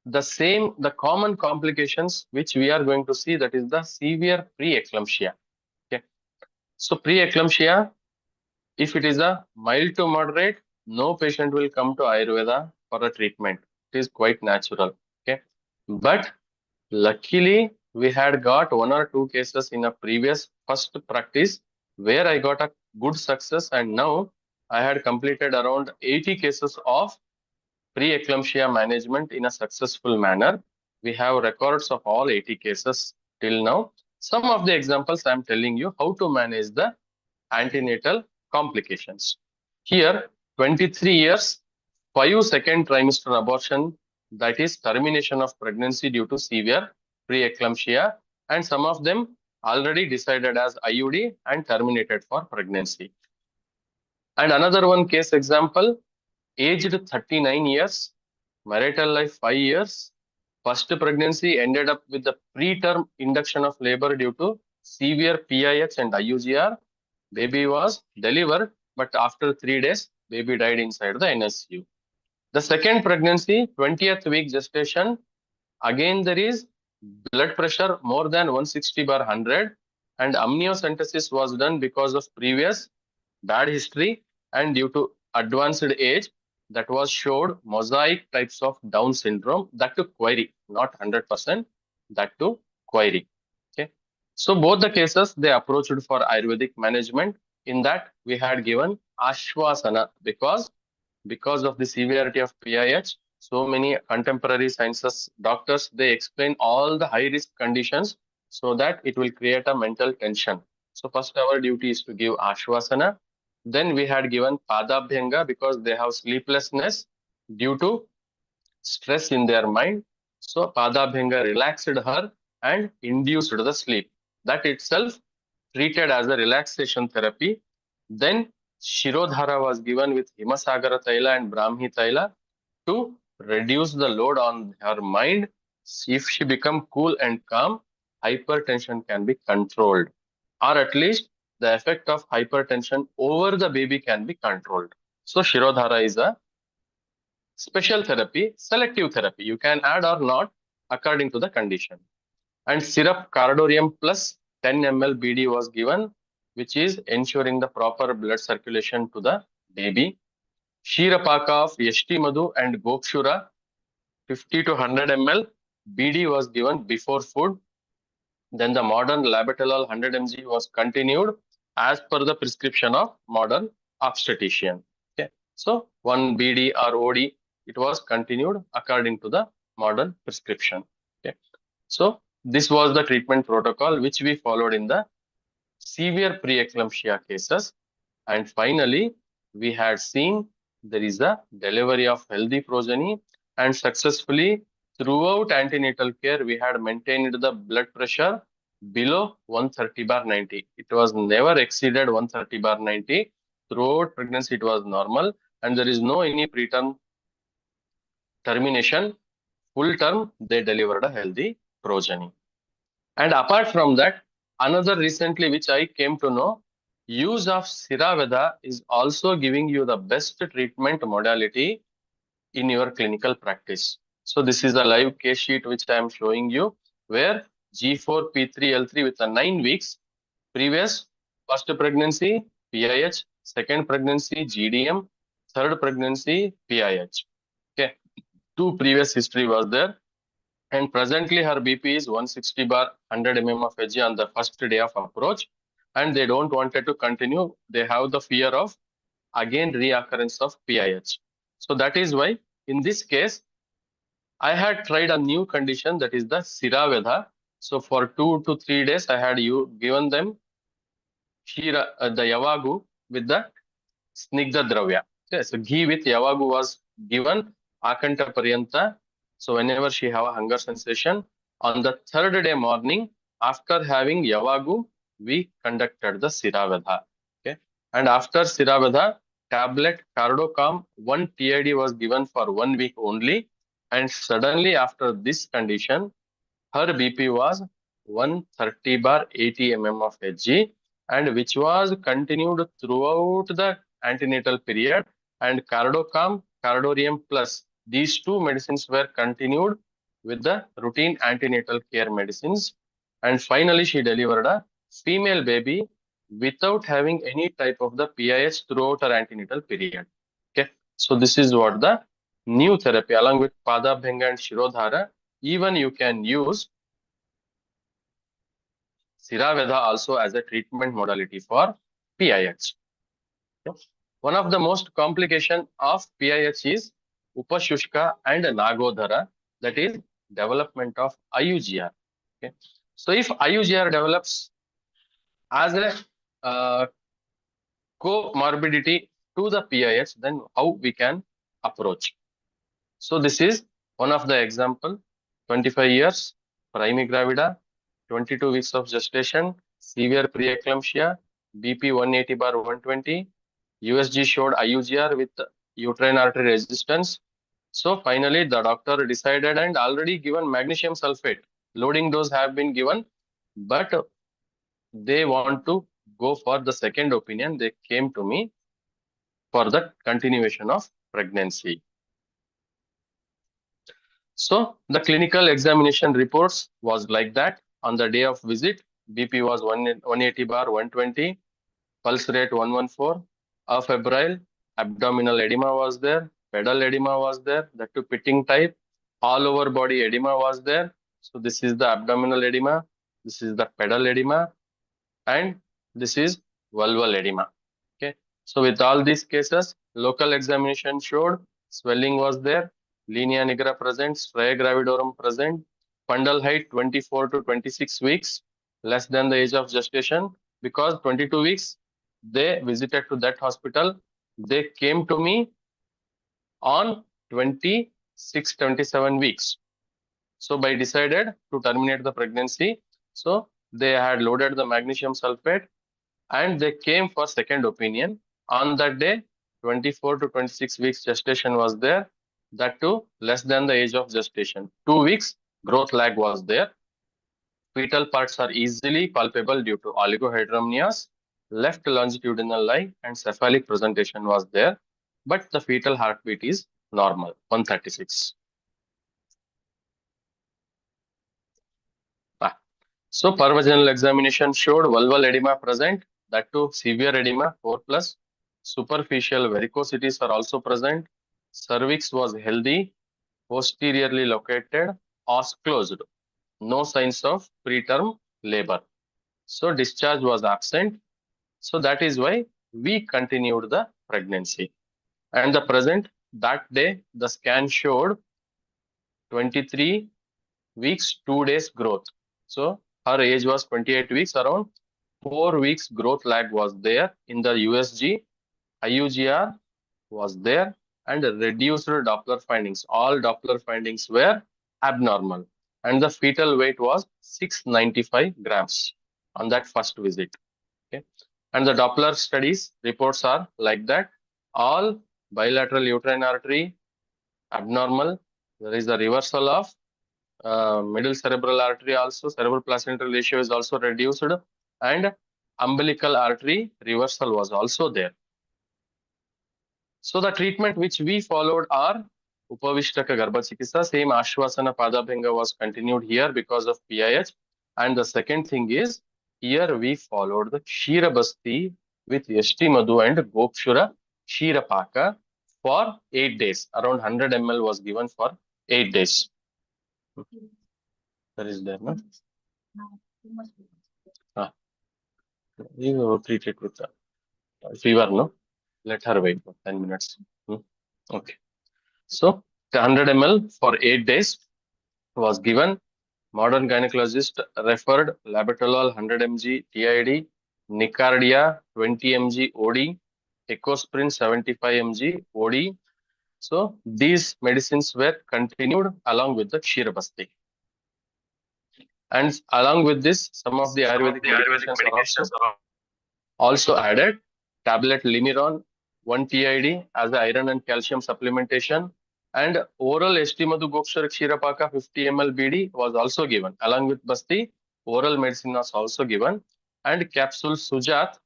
the common complications which we are going to see, that is the severe preeclampsia. Okay. So preeclampsia, if it is a mild to moderate, no patient will come to Ayurveda for a treatment. It is quite natural. Okay. But luckily, we had got 1 or 2 cases in a previous first practice where I got a good success, and now I had completed around 80 cases of pre-eclampsia management in a successful manner. We have records of all 80 cases till now. Some of the examples I am telling you how to manage the antenatal complications. Here, 23 years, 5 second trimester abortion, that is termination of pregnancy due to severe preeclampsia, and some of them already decided as IUD and terminated for pregnancy. And another one case example, aged 39 years, marital life 5 years, first pregnancy ended up with the preterm induction of labor due to severe PIH and IUGR. Baby was delivered, but after 3 days, baby died inside the NSU. The second pregnancy, 20th week gestation, again there is blood pressure more than 160/100, and amniocentesis was done because of previous bad history and due to advanced age. That was showed mosaic types of Down syndrome, that to query, not 100%, that to query. Okay. So both the cases they approached for Ayurvedic management. In that we had given Ashwasana because of the severity of PIH. So many contemporary sciences doctors they explain all the high risk conditions so that it will create a mental tension. So first our duty is to give Ashwasana. Then we had given Padabhyanga because they have sleeplessness due to stress in their mind. So Padabhyanga relaxed her and induced the sleep. That itself treated as a relaxation therapy. Then Shirodhara was given with Himasagara Taila and Brahmi Taila to reduce the load on her mind. If she become cool and calm, hypertension can be controlled, or at least the effect of hypertension over the baby can be controlled. So Shirodhara is a special therapy, selective therapy. You can add or not according to the condition. And syrup Cardorium plus 10 ml BD was given, which is ensuring the proper blood circulation to the baby. Shirapaka of Yashti Madhu and Gokshura 50 to 100 ml BD was given before food. Then the modern labetalol 100 mg was continued as per the prescription of modern obstetrician. Okay. So one BD or OD, it was continued according to the modern prescription. Okay. So this was the treatment protocol which we followed in the severe preeclampsia cases. And finally, we had seen there is a delivery of healthy progeny, and successfully throughout antenatal care, we had maintained the blood pressure below 130/90. It was never exceeded 130/90. Throughout pregnancy, it was normal, and there is no any preterm termination. Full term, they delivered a healthy progeny. And apart from that, another recently which I came to know, use of Siraveda is also giving you the best treatment modality in your clinical practice. So this is a live case sheet which I am showing you, where G4 P3 L3 with a 9 weeks, previous first pregnancy PIH, second pregnancy GDM, third pregnancy PIH. Okay, 2 previous history was there, and presently her BP is 160/100 mm of Hg on the first day of approach, and they don't want it to continue. They have the fear of again reoccurrence of PIH. So that is why in this case, I had tried a new condition, that is the Siraveda. So for 2 to 3 days, I had given them the Yavagu with the Snigdha Dravya. Okay, so ghee with Yavagu was given Akanta Paryanta. So whenever she have a hunger sensation, on the third day morning, after having Yavagu, we conducted the Siraveda. Okay, and after Siraveda, tablet Cardocam 1 TID was given for 1 week only, and suddenly after this condition, her BP was 130/80 mm of Hg, and which was continued throughout the antenatal period. And Cardocam, Cardorium plus, these two medicines were continued with the routine antenatal care medicines. And finally, she delivered a female baby without having any type of the PIH throughout her antenatal period. Okay, so this is what the new therapy along with Padabhyanga and Shirodhara. Even you can use Siraveda also as a treatment modality for PIH. One of the most complication of PIH is Upashushka and Nagodhara, that is development of IUGR. Okay. So if IUGR develops as a comorbidity to the PIH, then how we can approach? So this is one of the example, 25 years, primi gravida, 22 weeks of gestation, severe preeclampsia, BP 180 bar 120, USG showed IUGR with uterine artery resistance. So finally the doctor decided and already given magnesium sulfate. Loading dose have been given, but they want to go for the second opinion. They came to me for the continuation of pregnancy. So the clinical examination reports was like that. On the day of visit, BP was 180 bar 120, pulse rate 114, afebrile, abdominal edema was there, pedal edema was there, that too pitting type, all over body edema was there. So this is the abdominal edema, this is the pedal edema, and this is vulval edema. Okay. So with all these cases, local examination showed swelling was there, linea nigra present, striae gravidorum present, fundal height 24 to 26 weeks, less than the age of gestation. Because 22 weeks, they visited to that hospital. They came to me on 26, 27 weeks. So by decided to terminate the pregnancy, so they had loaded the magnesium sulfate and they came for second opinion. On that day, 24 to 26 weeks gestation was there, that too less than the age of gestation. 2 weeks growth lag was there. Fetal parts are easily palpable due to oligohydramnios. Left longitudinal line and cephalic presentation was there, but the fetal heartbeat is normal, 136. So pervaginal examination showed vulval edema present, that too severe edema 4+. Superficial varicosities are also present. Cervix was healthy, posteriorly located, os closed. No signs of preterm labor. So discharge was absent. So that is why we continued the pregnancy. And the present, that day, the scan showed 23 weeks, 2 days growth. So her age was 28 weeks, around 4 weeks growth lag was there in the USG, IUGR was there, and reduced Doppler findings. All Doppler findings were abnormal, and the fetal weight was 695 grams on that first visit. Okay, and the Doppler studies reports are like that. All bilateral uterine artery abnormal. There is a reversal of middle cerebral artery also, cerebral placental ratio is also reduced, and umbilical artery reversal was also there. So the treatment which we followed are Upavishtaka Garbhachikitsa, same Ashwasana Padabhinga was continued here because of PIH. And the second thing is, here we followed the Kshirabasti with Yashti Madhu and Gopshura Kshirapaka for 8 days. Around 100 ml was given for 8 days. That is there, no? You treat it with fever, no? Let her wait for 10 minutes. Okay. So, the 100 ml for 8 days was given. Modern gynecologist referred labetalol 100 mg TID, Nicardia 20 mg OD, Ecosprin 75 mg OD. So, these medicines were continued along with the Kshirabasti. And along with this, some of the Ayurvedic medications are also added. Tablet Limiron 1 TID as the iron and calcium supplementation, and oral Estimadhu Gokshar Kshirapaka 50 ml BD was also given. Along with Basti, oral medicine was also given, and capsule Sujat,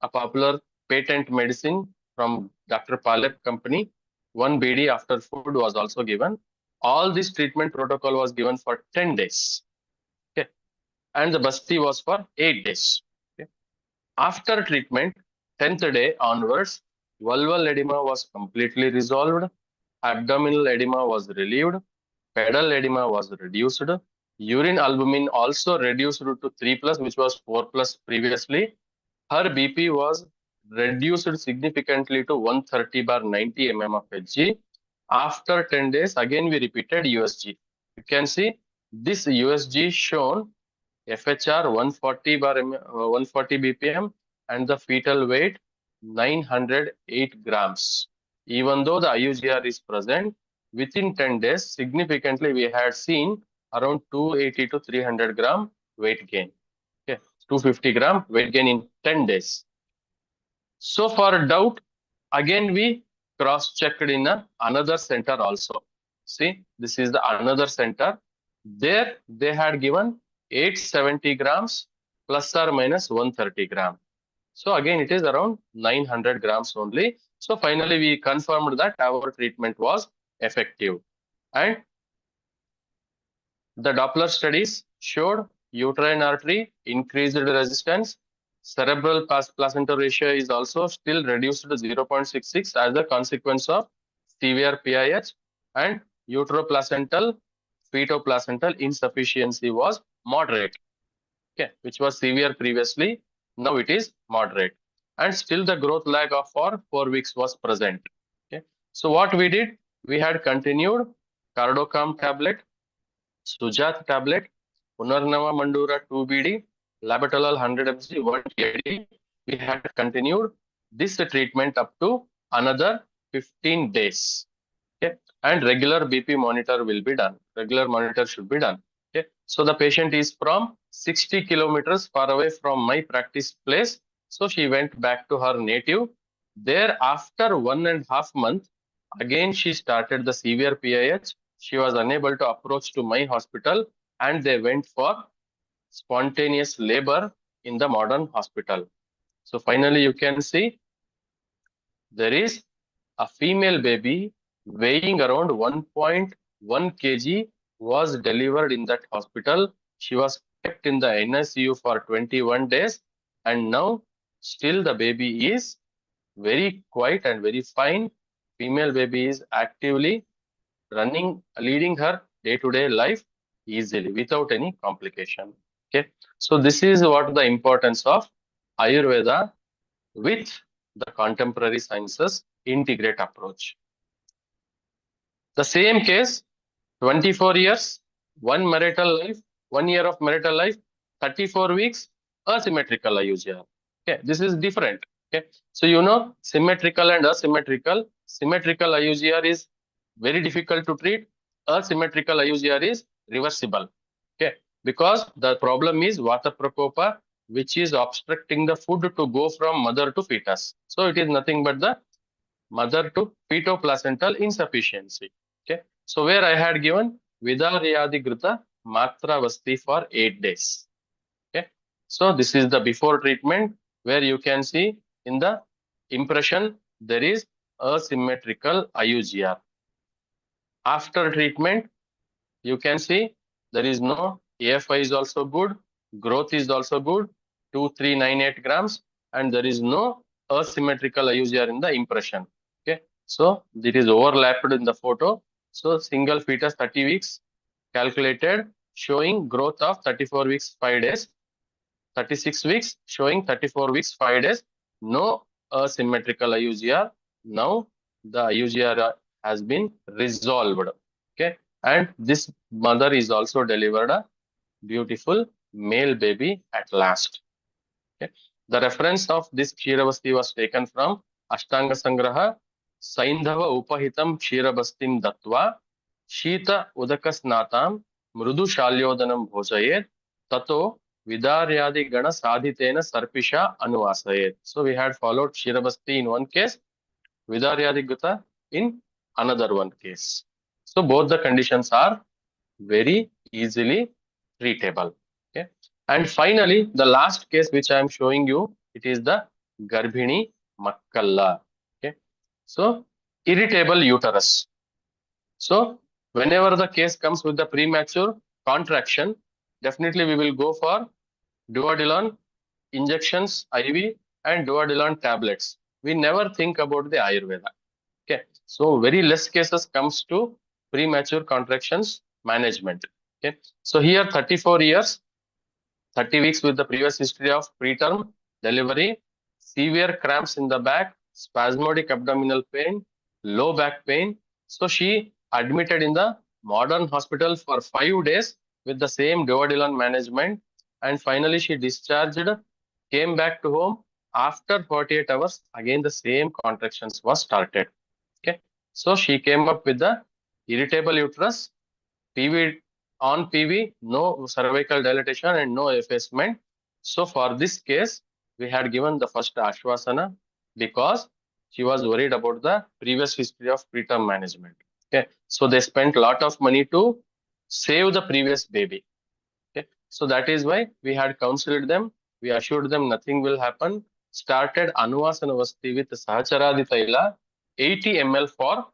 a popular patent medicine from Dr. Palep company, 1 BD after food was also given. All this treatment protocol was given for 10 days. Okay. And the Basti was for 8 days. Okay. After treatment, 10th day onwards, vulval edema was completely resolved, abdominal edema was relieved, pedal edema was reduced, Urine albumin also reduced to 3 plus, which was 4 plus previously. Her BP was reduced significantly to 130 bar 90 mm of Hg. After 10 days, again we repeated USG. You can see this USG shown FHR 140 bar 140 BPM and the fetal weight 908 grams. Even though the IUGR is present, within 10 days, significantly we had seen around 280 to 300 gram weight gain. Okay, 250 gram weight gain in 10 days. So for a doubt, again we cross-checked in another center also. See, this is the another center. There they had given 870 grams plus or minus 130 gram. So again, it is around 900 grams only. So finally, we confirmed that our treatment was effective. And the Doppler studies showed uterine artery increased resistance. Cerebral placenta ratio is also still reduced to 0.66 as a consequence of severe PIH, and uteroplacental fetoplacental insufficiency was moderate, okay, which was severe previously. Now it is moderate, and still the growth lag of for 4 weeks was present. Okay, so what we did, we had continued Cardocam tablet, Sujat tablet, Punarnava Mandura 2BD, Labetalol 100 mg, 1 TID. We had continued this treatment up to another 15 days. Okay, and regular BP monitor will be done. Regular monitor should be done. Okay, so the patient is from 60 kilometers far away from my practice place. So she went back to her native. There, after 1.5 months, again she started the severe PIH. She was unable to approach to my hospital, and they went for spontaneous labor in the modern hospital. So finally, you can see there is a female baby weighing around 1.1 kg was delivered in that hospital. She was kept in the NICU for 21 days, and now still the baby is very quiet and very fine. Female baby is actively leading her day-to-day life easily without any complication. Okay, so this is what the importance of Ayurveda with the contemporary sciences integrate approach. The same case, 24 years, one marital life, 1 year of marital life, 34 weeks, asymmetrical IUGR. Okay, this is different. Okay, so you know symmetrical and asymmetrical. Symmetrical IUGR is very difficult to treat. Asymmetrical IUGR is reversible. Okay, because the problem is Vata Prakopa, which is obstructing the food to go from mother to fetus. So it is nothing but the mother to fetoplacental insufficiency. Okay, so where I had given Vidaryadigrita Matravasti for 8 days. Okay, so this is the before treatment, where you can see in the impression there is asymmetrical IUGR. After treatment, you can see there is no AFI is also good, growth is also good, 2398 grams, and there is no asymmetrical IUGR in the impression. Okay, so it is overlapped in the photo. So single fetus 30 weeks calculated, showing growth of 34 weeks 5 days, 36 weeks showing 34 weeks 5 days, no asymmetrical IUGR. Now the IUGR has been resolved. Okay, and this mother is also delivered a beautiful male baby at last. Okay, the reference of this Kshiravasti was taken from Ashtanga Sangraha, Saindhava Upahitam Kshiravastim Dattva, Shita Udakasnatam, Mrudu Shalyodanam Bhojayet, Tato Vidaryadi Gana Sadhitena Sarpisha Anuvasayet. So we had followed Kshiravasti in one case, Vidaryadi Gata in another one case. So both the conditions are very easily treatable. Okay, and finally the last case which I am showing you, it is the Garbhini Makkalla. Okay, so irritable uterus. So whenever the case comes with the premature contraction, definitely we will go for duodenal injections, IV, and duodenal tablets. We never think about the Ayurveda. Okay, so very less cases comes to premature contractions management. Okay, so here 34 years, 30 weeks with the previous history of preterm delivery, severe cramps in the back, spasmodic abdominal pain, low back pain. So she admitted in the modern hospital for 5 days with the same duodenal management, and finally she discharged, came back to home. After 48 hours, again the same contractions was started. Okay, so she came up with the irritable uterus, PV on PV, no cervical dilatation and no effacement. So for this case, we had given the first Ashwasana because she was worried about the previous history of preterm management. Okay, so they spent a lot of money to save the previous baby. Okay, so that is why we had counseled them. We assured them nothing will happen. Started Anuvasana Vasti with Sahacharadi Taila 80 ml for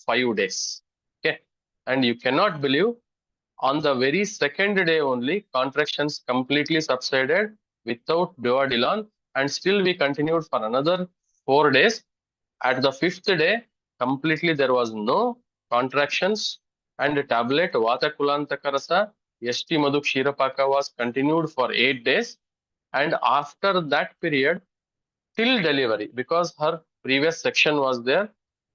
5 days. Okay, and you cannot believe, on the very second day only, contractions completely subsided without duodenum, and still we continued for another 4 days. At the fifth day, completely there was no contractions, and the tablet Vata Kulantakarasa ST Madhu Kshirapaka was continued for 8 days. And after that period, till delivery, because her previous section was there,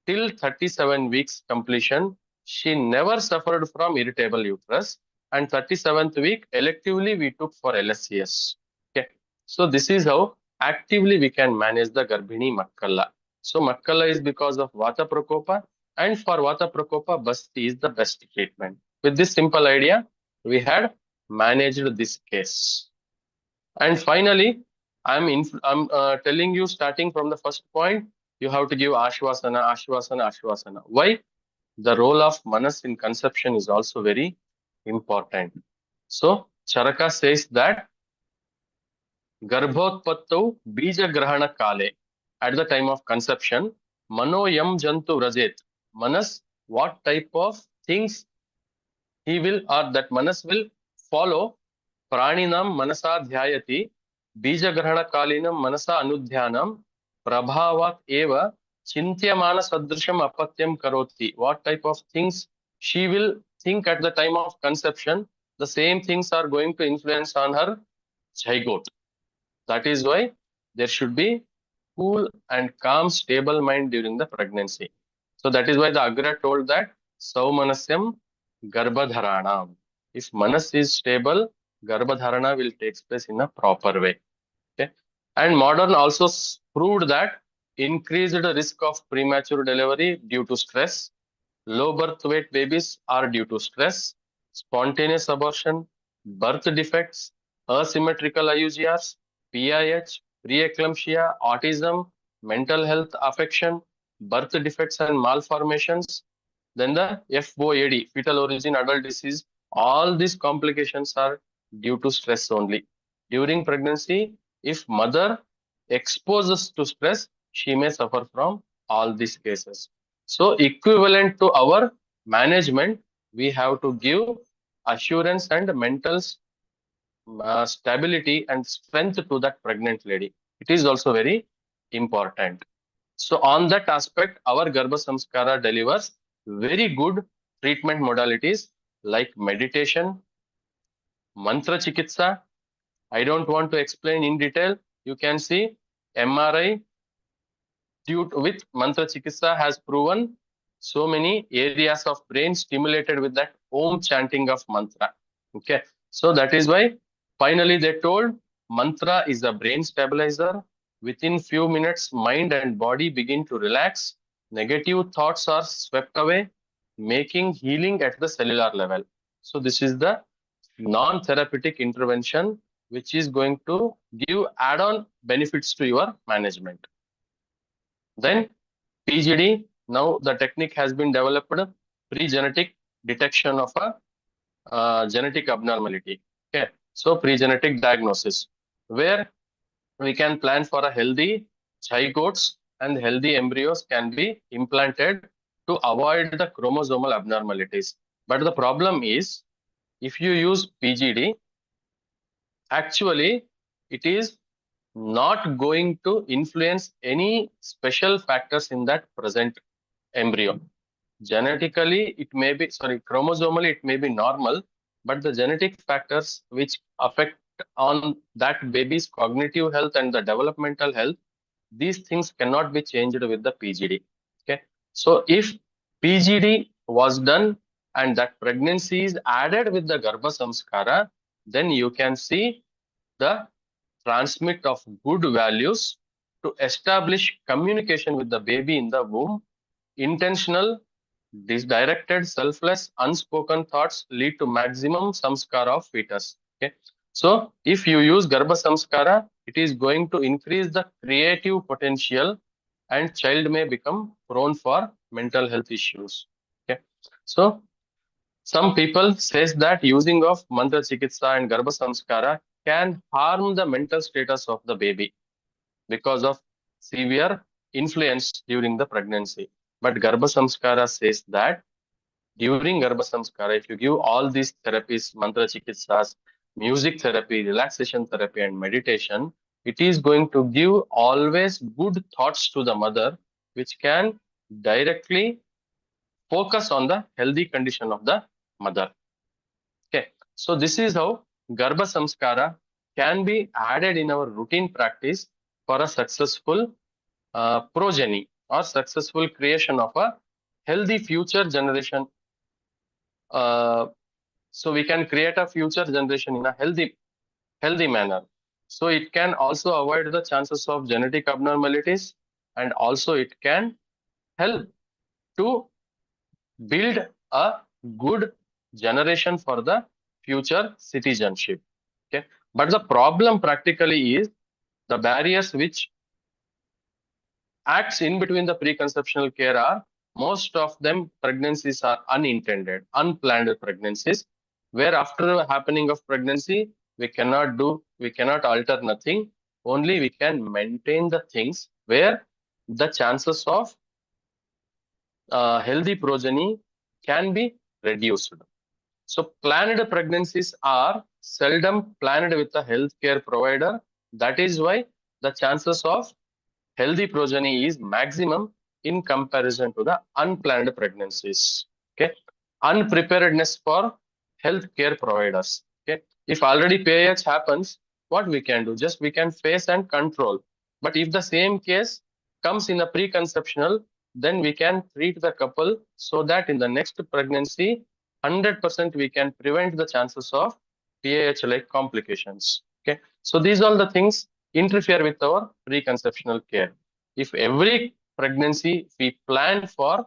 till 37 weeks completion, she never suffered from irritable uterus. And 37th week, electively, we took for LSCS. Okay. So this is how actively we can manage the Garbhini Makkala. So Makkala is because of Vata Prakopa, and for Vata Prakopa, Basti is the best treatment. With this simple idea, we had managed this case. And finally, I'm telling you, starting from the first point, you have to give Ashwasana, Ashwasana, Ashwasana. Why? The role of Manas in conception is also very important. So Charaka says that Garbhotpattau Bija Grahana Kale, at the time of conception, Mano Yam Jantu Rajet. Manas, what type of things he will, or that Manas will follow. Praninam manasa dhyayati, बीजग्रहण कालीनम मनसा अनुध्यानम, प्रभावात एव चिंत्यमान सदृशम अपत्यम करोति. What type of things she will think at the time of conception, the same things are going to influence on her zygote. That is why there should be cool and calm, stable mind during the pregnancy. So that is why the Agra told that Saumanasyam Garbhadharanam. If Manas is stable, Garbhadharana will take place in a proper way. Okay. And modern also proved that increased risk of premature delivery due to stress, low birth weight babies are due to stress, spontaneous abortion, birth defects, asymmetrical IUGRs, PIH, preeclampsia, autism, mental health affection, birth defects and malformations. Then the FOAD, fetal origin adult disease, all these complications are due to stress only. During pregnancy, if mother exposes to stress, she may suffer from all these cases. So equivalent to our management, we have to give assurance and mental stability and strength to that pregnant lady. It is also very important. So on that aspect, our GarbhasanskAra delivers very good treatment modalities like meditation, mantra chikitsa. I don't want to explain in detail. You can see MRI due to with mantra chikitsa has proven so many areas of brain stimulated with that om chanting of mantra. Okay, so that is why finally they told mantra is a brain stabilizer. Within few minutes, mind and body begin to relax. Negative thoughts are swept away, making healing at the cellular level. So this is the non-therapeutic intervention which is going to give add-on benefits to your management. Then PGD, now the technique has been developed, pre-genetic detection of a genetic abnormality. Okay, so pre-genetic diagnosis, where we can plan for a healthy zygotes and healthy embryos can be implanted to avoid the chromosomal abnormalities. But the problem is, if you use PGD, actually it is not going to influence any special factors in that present embryo. Genetically, it may be, sorry, chromosomally, it may be normal, but the genetic factors which affect on that baby's cognitive health and the developmental health, these things cannot be changed with the PGD. Okay, so if PGD was done and that pregnancy is added with the Garbhasamskara, then you can see the transmit of good values to establish communication with the baby in the womb. Intentional, directed, selfless, unspoken thoughts lead to maximum samskara of fetus. Okay, so if you use Garbha Samskara, it is going to increase the creative potential, and child may become prone for mental health issues. Okay, so some people says that using of mantra chikitsa and Garbha Samskara can harm the mental status of the baby because of severe influence during the pregnancy. But Garbha Samskara says that during Garbha Samskara, if you give all these therapies, mantra chikitsas, music therapy, relaxation therapy, and meditation, it is going to give always good thoughts to the mother, which can directly focus on the healthy condition of the mother. Okay, so this is how Garbha Samskara can be added in our routine practice for a successful progeny or successful creation of a healthy future generation. So we can create a future generation in a healthy manner. So it can also avoid the chances of genetic abnormalities, and also it can help to build a good generation for the future citizenship. Okay, but the problem practically is the barriers which acts in between the preconceptional care are most of them pregnancies are unintended, unplanned pregnancies, where after happening of pregnancy, we cannot alter nothing. Only we can maintain the things where the chances of healthy progeny can be reduced. So planned pregnancies are seldom planned with a healthcare provider. That is why the chances of healthy progeny is maximum in comparison to the unplanned pregnancies. Okay, unpreparedness for healthcare providers. Okay, if already PAH happens, what we can do? Just we can face and control. But if the same case comes in a preconceptional, then we can treat the couple so that in the next pregnancy, 100% we can prevent the chances of PAH like complications. Okay, so these are the things interfere with our preconceptional care. If every pregnancy we plan for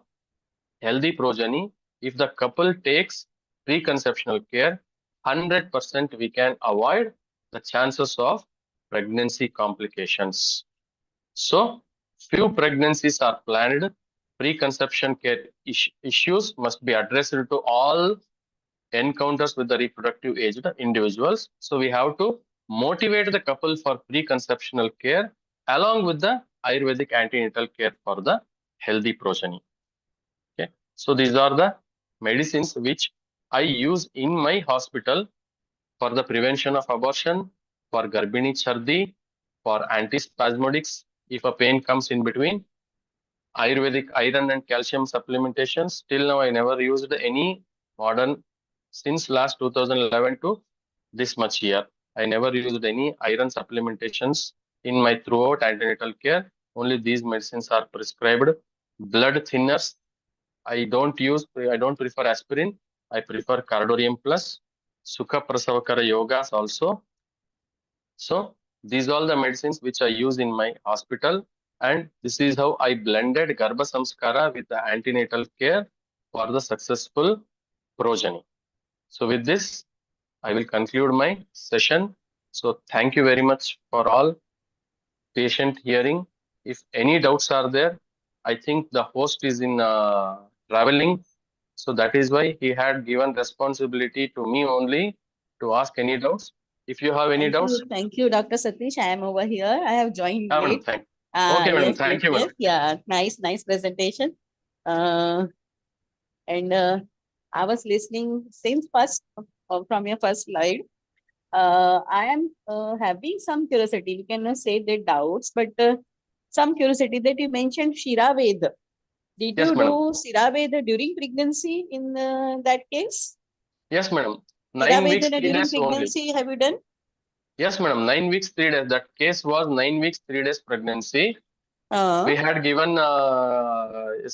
healthy progeny, if the couple takes preconceptional care, 100% we can avoid the chances of pregnancy complications. So, few pregnancies are planned. Preconception care issues must be addressed to all encounters with the reproductive aged individuals. So we have to motivate the couple for preconceptional care along with the Ayurvedic antenatal care for the healthy progeny. Okay, so these are the medicines which I use in my hospital for the prevention of abortion, for Garbhini Chardi, for antispasmodics if a pain comes in between, Ayurvedic iron and calcium supplementations. Till now, I never used any modern since last 2011 to this much year. I never used any iron supplementations in my throughout antenatal care. Only these medicines are prescribed. Blood thinners. I don't prefer aspirin. I prefer Cardorium Plus. Sukha Prasavakara Yogas also. So these are all the medicines which I use in my hospital, and this is how I blended Garbha Samskara with the antenatal care for the successful progeny. So with this, I will conclude my session. So thank you very much for all patient hearing. If any doubts are there, I think the host is in traveling. So that is why he had given responsibility to me only to ask any doubts. If you have any doubts, Thank you, Dr. Satish. I am over here. I have joined madam, late. thank. Okay, madam, Yes, thank you, madam. yeah, nice presentation. And I was listening since first from your first slide. I am having some curiosity. We cannot say the doubts, but some curiosity that you mentioned Shira Ved. Did Yes, you madam. do Shira Ved during pregnancy in that case? Yes, madam. 9 weeks, 3 during days only. pregnancy have you done? Yes, madam. 9 weeks, 3 days. That case was 9 weeks, 3 days pregnancy. We had given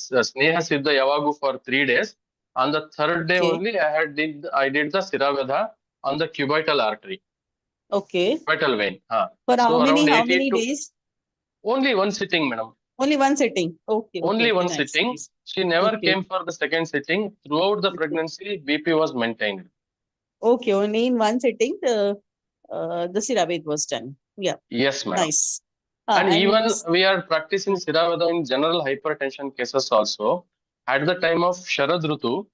Sneha Siddha Yavagu for 3 days. On the third day Okay. only, I did the Siravedha on the cubital artery, Okay. cubital vein. For So how around many 80 to days? only one sitting, madam. Only one sitting. Okay. Only Okay. one Nice. sitting. Nice. She never Okay. came for the second sitting. Throughout the Okay. pregnancy, BP was maintained. Okay. Only in one sitting, the Siravid was done. Yeah. Yes, madam. Nice. And And even we are practicing Siravada in general hypertension cases also. At the time of Sharad Rutu,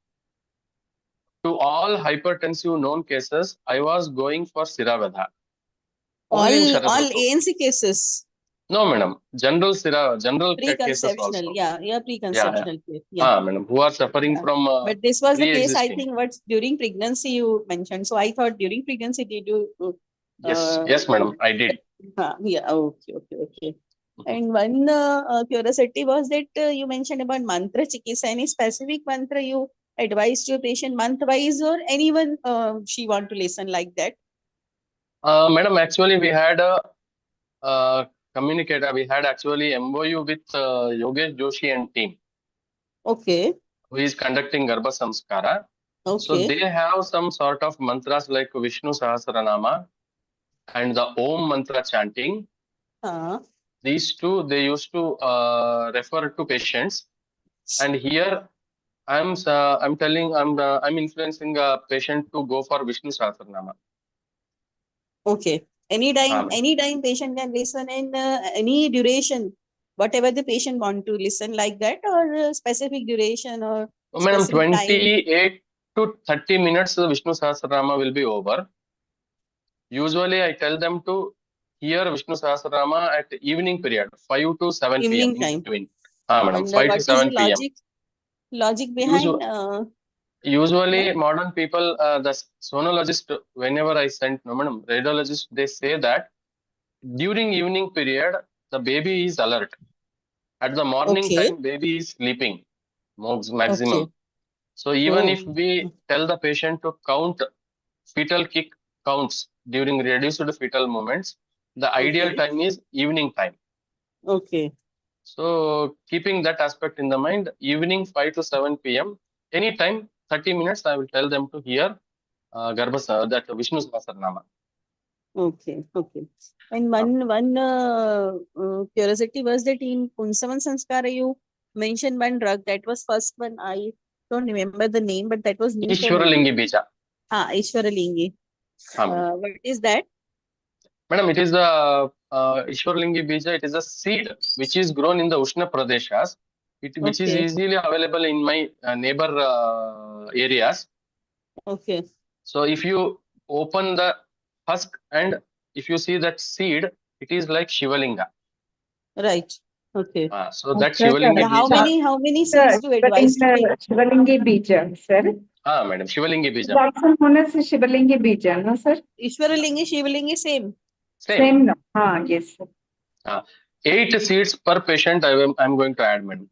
to all hypertensive known cases, I was going for Siravada. Only in Sharad all Rutu. ANC cases. No, madam. General cases Preconceptional. also. Yeah. Yeah. Preconceptional case. Yeah. Madam. Who are suffering Yeah. from But this was the case, I pre-existing. think, what during pregnancy you mentioned. So I thought during pregnancy, did you? Yes, madam. I did. Yeah. Okay. And one curiosity was that you mentioned about mantra chikitsa. Any specific mantra you advised your patient month-wise, or anyone she want to listen like that? Madam, actually, we had a communicator. We had actually MOU with Yogesh Joshi and team, Okay. who is conducting GarbhasanskAra. So Okay. they have some sort of mantras like Vishnu Sahasranama and the Om mantra chanting. These two they used to refer to patients. And here I'm influencing a patient to go for Vishnu Sahasranama. Okay. Anytime patient can listen in any duration, whatever the patient want to listen like that, or specific duration or Madam, specific time. 28 to 30 minutes the Vishnu Sahasranama will be over. Usually I tell them to hear Vishnu Sahasranama at evening period, 5 to 7 Evening p.m. time. in between. Madam, And 5 what to is the 7 p.m. logic behind? Usually Yeah. modern people, the sonologist, whenever I send, no, madam, radiologist, they say that during evening period, the baby is alert. At the morning time, baby is sleeping maximum. Okay. So even if we tell the patient to count fetal kick counts during reduced fetal movements, the ideal time is evening time. Okay. So keeping that aspect in the mind, evening 5 to 7 p.m., anytime 30 minutes, I will tell them to hear that Vishnu Sahasranama. Okay. And one curiosity was that in Punsavan Sanskara you mentioned one drug that was first one. I don't remember the name, but that was new for me. Ishwaralingi Bija. Ishwaralingi. What is that? Madam, it is the Ishwaralingi Bija. It is a seed which is grown in the Ushna Pradeshas, which is easily available in my neighbor areas. Okay. So if you open the husk and if you see that seed, it is like Shivalinga. Right. Okay. So that Shivalingi Bija. How many seeds to advise to take? Shivalingi Bija, sir. Madam, Shivalingi Bija. That's known as Shivalingi Bija, no, sir? Ishwaralingi, Shivalingi, same. Same, no. Yes, sir. 8 seeds per patient I'm going to add, madam.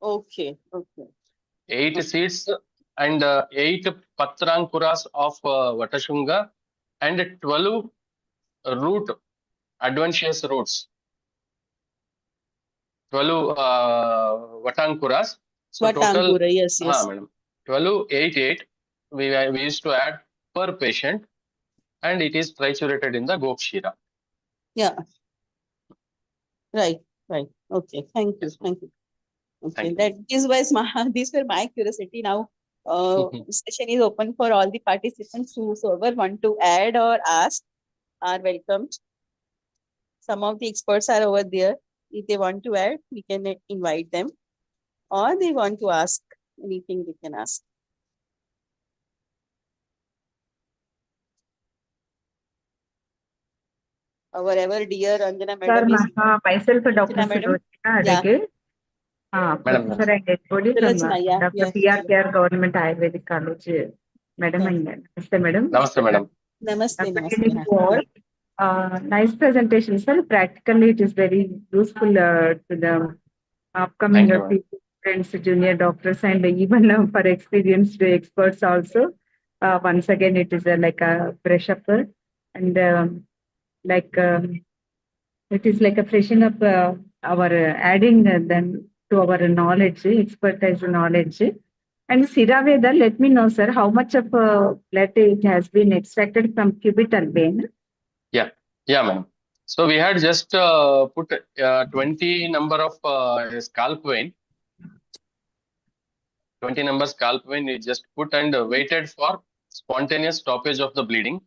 Okay. 8 seeds and 8 patrankuras of Vatashunga and 12 adventitious roots. 12 Vatankuras. So total, yes. Madam, 12, 8, we used to add per patient, and it is triturated in the Gokshira. Yeah. Right. Okay. Thank you. Yes. Okay. These were my curiosity. Now, session is open for all the participants whosoever want to add or ask are welcomed. Some of the experts are over there. If they want to add, we can invite them, or they want to ask anything, they can ask. Our ever dear Anjana madam is. Myself, Dr. Sulochana Advocate. Professor and HOD from Dr. P.R. Care Government Ayurvedic College. Madam, Namaste, madam. Namaste, madam. Namaste. Nice presentation, sir. Practically, it is very useful to the upcoming students, junior doctors, and even for experienced experts also. once again, it is like a brush up and like it is like a freshen up our adding then to our knowledge, expertise knowledge. And Siraveda, let me know, sir, how much of blood it has been extracted from cubital vein? Yeah, yeah, ma'am. So we had just put 20 number of scalp vein, 20 number scalp vein. We just put and waited for spontaneous stoppage of the bleeding.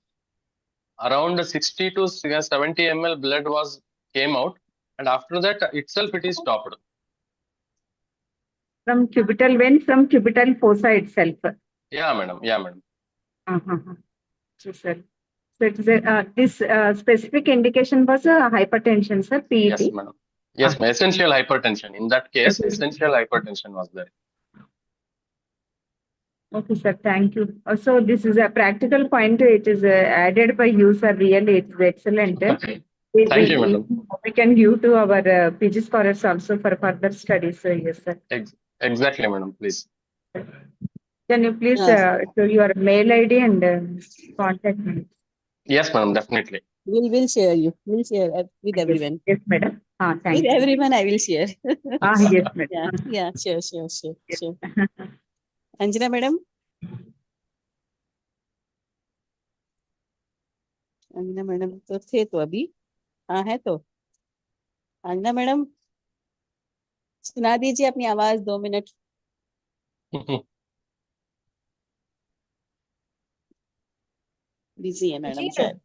Around 60 to 70 ml blood was came out, and after that itself it is stopped. From cubital vein, from cubital fossa itself. Yeah, madam. Yeah, madam. So, sir. So it is this specific indication was hypertension, sir, PET. Yes, madam. Yes, essential hypertension. In that case, essential hypertension was there. Okay, sir. Thank you. Also, this is a practical point. It is added by you, sir. Really, it is excellent. Okay. Thank you, madam. We can give to our PG scholars also for further studies. Yes, sir. Exactly, madam. Please. Can you please show your mail ID and contact me? Yes, madam. Definitely. We'll share you. We'll share with everyone. Yes, madam. Thank with you. Everyone, I will share. Yes, madam. Yeah. Sure. Anjana, madam. Anjana madam तो थे तो अभी हाँ है तो Anjana madam सुना दीजिए अपनी आवाज 2 मिनट बिजी है मैडम शायद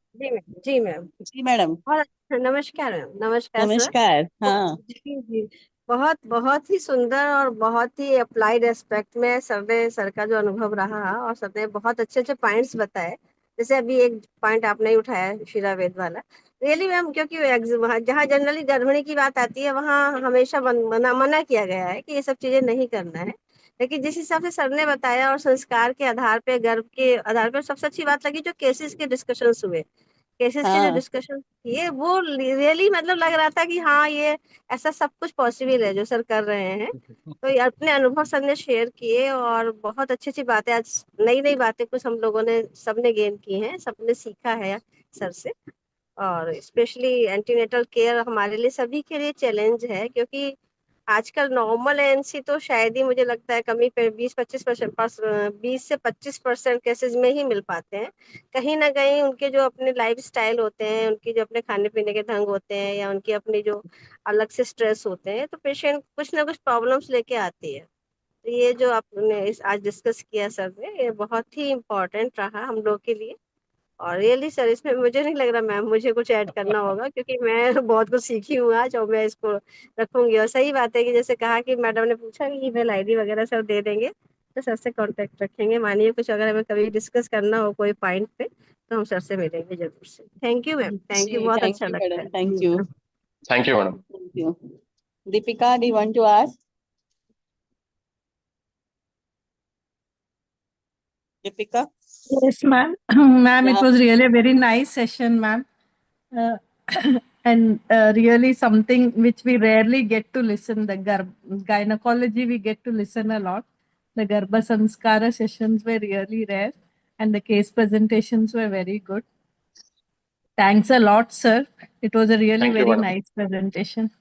जी मैम जी मैडम नमस्कार मैम नमस्कार नमस्कार हाँ जी बहुत बहुत ही सुंदर और बहुत ही अप्लाइड एस्पेक्ट में सर का जो अनुभव रहा और सर ने बहुत अच्छे अच्छे पॉइंट्स बताए। जैसे अभी एक पॉइंट आपने ही उठाया शीरा वेद वाला, रियली मैम, क्योंकि जहाँ जनरली गर्भिणी की बात आती है वहाँ हमेशा मना किया गया है कि ये सब चीजें नहीं करना है। लेकिन जिस हिसाब से सर ने बताया और संस्कार के आधार पे, गर्भ के आधार पे, सबसे अच्छी बात लगी जो केसेस के डिस्कशंस हुए, केसेस के जो डिस्कशन किए वो रियली मतलब लग रहा था कि हाँ ये ऐसा सब कुछ पॉसिबल है जो सर कर रहे हैं। तो ये अपने अनुभव सर ने शेयर किए और बहुत अच्छी अच्छी बातें, आज नई नई बातें कुछ हम लोगों ने सबने गेन की हैं, सबने सीखा है सर से। और स्पेशली एंटीनेटल केयर हमारे लिए सभी के लिए चैलेंज है, क्योंकि आजकल नॉर्मल एएनसी तो शायद ही मुझे लगता है कमी पे 20 से 25% केसेस में ही मिल पाते हैं। कहीं ना कहीं उनके जो अपने लाइफ स्टाइल होते हैं, उनके जो अपने खाने पीने के ढंग होते हैं, या उनकी अपनी जो अलग से स्ट्रेस होते हैं, तो पेशेंट कुछ ना कुछ प्रॉब्लम्स लेके आती है। तो ये जो आपने आज डिस्कस किया सर ने, ये बहुत ही इम्पोर्टेंट रहा हम लोग के लिए। और रियली सर इसमें मुझे नहीं लग रहा मैम मुझे कुछ ऐड करना होगा, क्योंकि मैं बहुत कुछ सीखी हूँ आज और मैं इसको रखूंगी। और सही बात है कि जैसे कहा कि मैडम ने पूछा कि ईमेल आईडी वगैरह सर दे देंगे, तो सर से कांटेक्ट रखेंगे। मानिए कुछ अगर हमें कभी डिस्कस करना हो कोई पॉइंट पे तो हम सर से मिलेंगे जरूर से। Thank you ma'am, thank you, बहुत अच्छा लगता है। Thank you madam. Thank you. Deepika, do you want to ask? Deepika? Yes, ma'am. Ma'am, it was really a very nice session, ma'am. And really something which we rarely get to listen. The gynecology, we get to listen a lot. The GarbhasanskAra sessions were really rare and the case presentations were very good. Thanks a lot, sir. It was a really very nice presentation.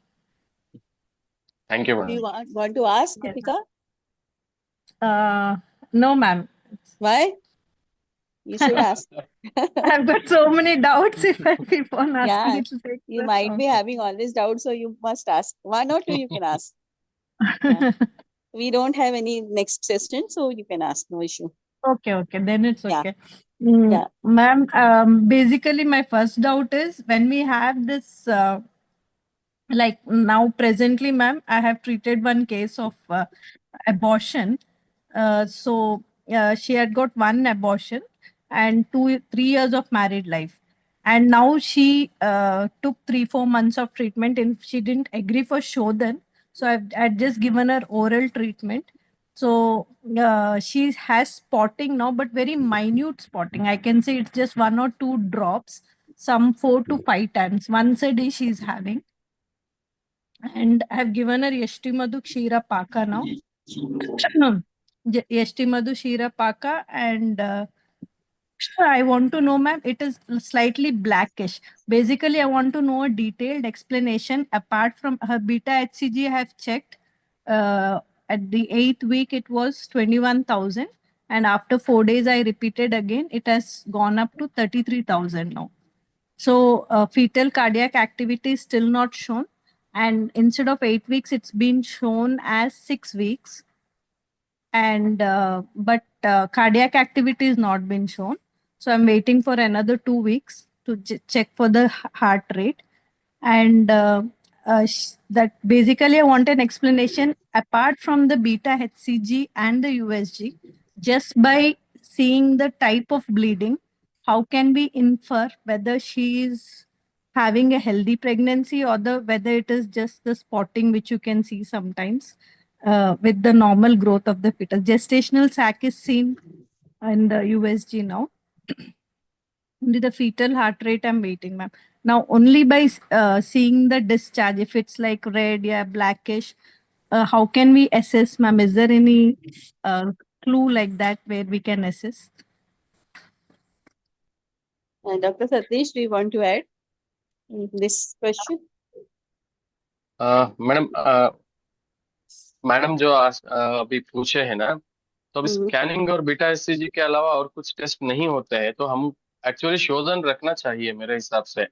Thank you, madam. Do you want to ask, Deepika? No, ma'am. Why? You should ask. I've got so many doubts. If I keep on asking, you might be having all these doubts, so you must ask. One or two you can ask. We don't have any next session, so you can ask, no issue. Okay, then it's okay. Ma'am, basically my first doubt is when we have this, like now presently, ma'am, I have treated one case of abortion. So she had got one abortion and 3 years of married life. And now she took 3-4 months of treatment and she didn't agree for Shodhan. So I've just given her oral treatment. So she has spotting now, but very minute spotting. I can say it's just 1 or 2 drops, some 4 to 5 times. Once a day she's having. And I've given her Yashtimadu Kshira Paka now. Yashtimadu Kshira Paka and texture I want to know, ma'am, it is slightly blackish. Basically, I want to know a detailed explanation. Apart from her beta HCG, I have checked. At the 8th week, it was 21,000. And after 4 days, I repeated again. It has gone up to 33,000 now. So fetal cardiac activity is still not shown. And instead of 8 weeks, it's been shown as 6 weeks. And but cardiac activity is not been shown. So I'm waiting for another 2 weeks to check for the heart rate. And that basically I want an explanation apart from the beta HCG and the USG, just by seeing the type of bleeding, how can we infer whether she is having a healthy pregnancy or whether it is just the spotting which you can see sometimes with the normal growth of the fetus. Gestational sac is seen in the USG now. Only the fetal heart rate I'm waiting, ma'am. Now, only by seeing the discharge, if it's like red, yeah, blackish, how can we assess, ma'am? Is there any clue like that where we can assess? Dr. Satish, do you want to add this question? Madam जो अभी पूछे है ना, तो अभी scanning और beta SCG के अलावा और कुछ टेस्ट नहीं होते हैं, तो हम एक्चुअली शोधन रखना चाहिए मेरे हिसाब से।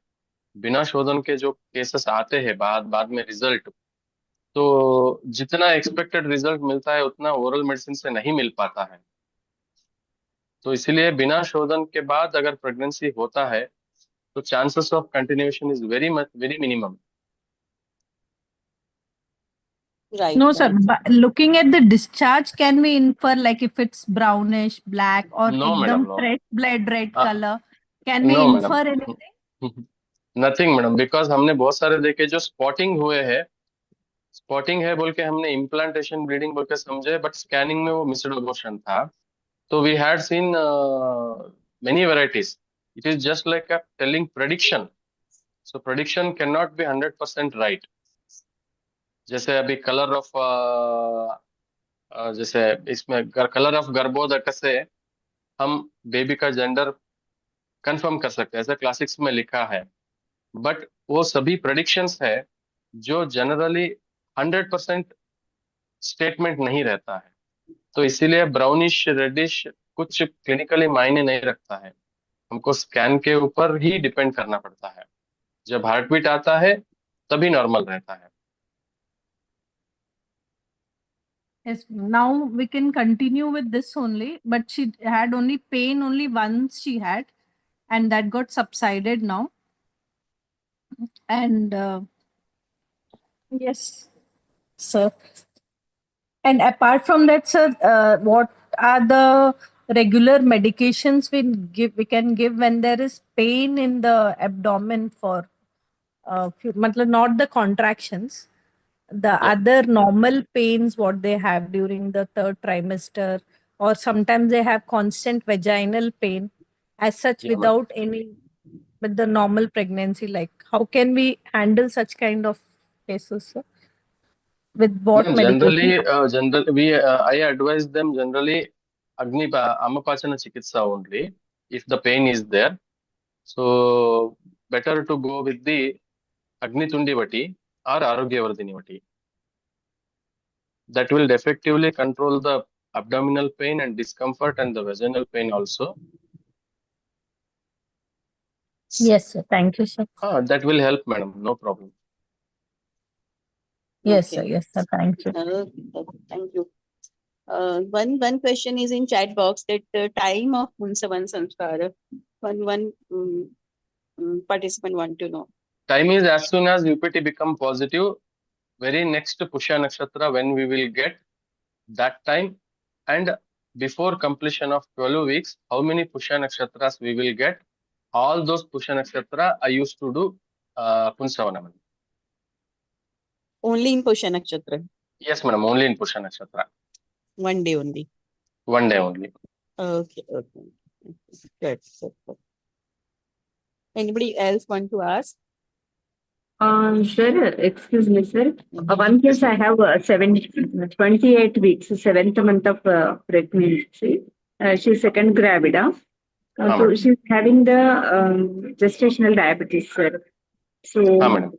बिना शोधन के जो केसेस आते हैं बाद में रिजल्ट, तो जितना एक्सपेक्टेड रिजल्ट मिलता है उतना ओरल मेडिसिन से नहीं मिल पाता है। तो इसीलिए बिना शोधन के बाद अगर प्रेगनेंसी होता है तो chances of continuation is very minimum. Right. No, sir. But looking at the discharge, can we infer like if it's brownish, black, or No, madam, no. fresh blood red color? Can we No, infer madam. anything? Nothing madam, because हमने बहुत सारे देखे जो spotting हुए हैं, spotting है बोल के हमने इम्प्लांटेशन ब्लीडिंग बोल के समझे, बट स्कैनिंग में वो मिस्ड अबॉर्शन था। तो we had seen many varieties. It is just like a telling prediction, so prediction can not be 100% right. जैसे अभी कलर ऑफ जैसे इसमें कलर ऑफ गर्भोदक से हम बेबी का जेंडर कंफर्म कर सकते हैं, ऐसा क्लासिक्स में लिखा है। बट वो सभी प्रेडिक्शंस है जो जनरली 100% स्टेटमेंट नहीं रहता है। तो इसीलिए ब्राउनिश रेडिश कुछ क्लिनिकली मायने नहीं रखता है, हमको स्कैन के ऊपर ही डिपेंड करना पड़ता है। जब हार्ट बीट आता है तभी नॉर्मल रहता है। Yes, now we can continue with this only, but she had only pain only once she had, and that got subsided now. And yes, sir. And apart from that, sir, what are the regular medications we can give when there is pain in the abdomen for, not the contractions, the other normal pains what they have during the 3rd trimester, or sometimes they have constant vaginal pain as such without any, with the normal pregnancy, like how can we handle such kind of cases, sir? With what medication? Generally, I advise them generally Amapachana Chikitsa only if the pain is there. So better to go with the Agnitundi Vati or Arogyavardhini Vati. That will effectively control the abdominal pain and discomfort and the vaginal pain also. Yes, sir. Thank you, sir. That will help, madam. No problem. Yes, Okay. sir. Yes, sir. Thank you. Thank you. One question is in chat box that time of Punsavan Samskara. One participant want to know. Time is as soon as UPT become positive, very next Pushya Nakshatra when we will get that time, and before completion of 12 weeks, how many Pushya Nakshatras we will get. All those Pushya Nakshatra I used to do Punsavanam. Only in Pushya Nakshatra? Yes, madam, only in Pushya Nakshatra. One day only? One day only. Okay, okay. Good. Anybody else want to ask? Sir, excuse me, sir. One case I have 28 weeks, 7th month of pregnancy. She's second gravida. हाँ, So madam. she's having the gestational diabetes, sir. हाँ, madam.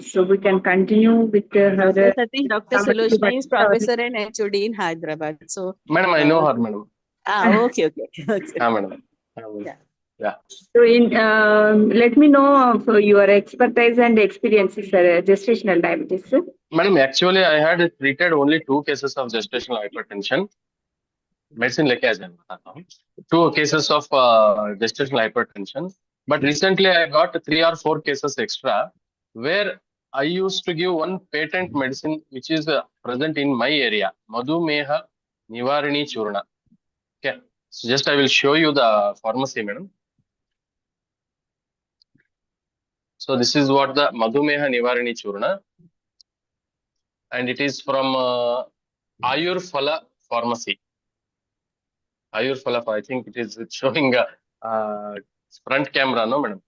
So we can continue with her. Dr. Satish, Dr. competitive Sulochana is advisor. professor and HOD in Hyderabad. So, Madam, I know her, madam. okay, okay. Okay. हाँ, madam. हाँ, madam. Yeah. Yeah. So let me know of your expertise and experiences, sir, gestational diabetes, sir. Madam, actually, I had treated only 2 cases of gestational hypertension. Medicine लेके आ जाना बताता हूँ. 2 cases of gestational hypertension. But recently, I got 3 or 4 cases extra, where I used to give one patent medicine which is present in my area, Madhumeha Nivarini Churna. Okay, so just I will show you the pharmacy, madam. So this is what the Madhumeha Nivarini Churna, and it is from Ayurphala Pharmacy. Ayurphala, I think it is showing front camera, no, madam?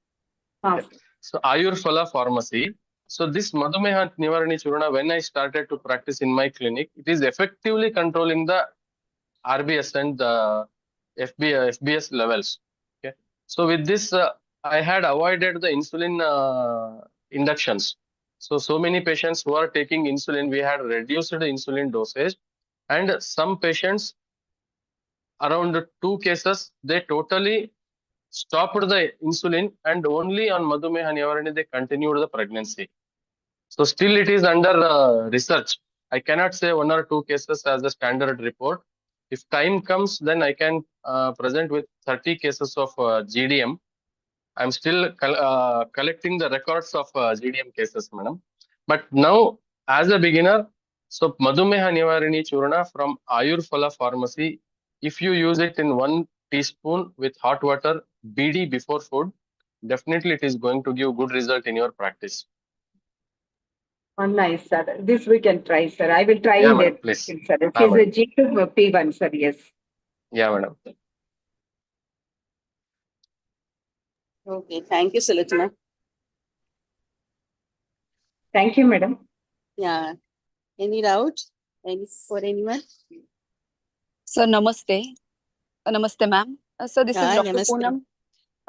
Ah. So Ayurphala Pharmacy. So this Madhumeha Nivarani Churna, when I started to practice in my clinic, it is effectively controlling the RBS and the FBS levels. Okay. So with this, I had avoided the insulin inductions. So many patients who are taking insulin, we had reduced the insulin dosage, and some patients, around 2 cases, they totally stopped the insulin, and only on Madhumeha Nivarani they continued the pregnancy. So still it is under research. I cannot say 1 or 2 cases as a standard report. If time comes, then I can present with 30 cases of GDM. I'm still collecting the records of GDM cases, madam. But now, as a beginner, so Madhumeha Nivarini Churna from Ayurphala Pharmacy, if you use it in 1 teaspoon with hot water, BD before food, definitely it is going to give good result in your practice. Oh, nice, sir. This we can try, sir. I will try Yeah, in madam, it, please. sir. Ah, She's a G2 P1, sir. Yes. Yeah, madam. Okay. Thank you, Sulochana. Thank you, madam. Yeah. Any doubt? Any for anyone? So namaste. Namaste, ma'am. So this is Hi, Dr. namaste. Poonam.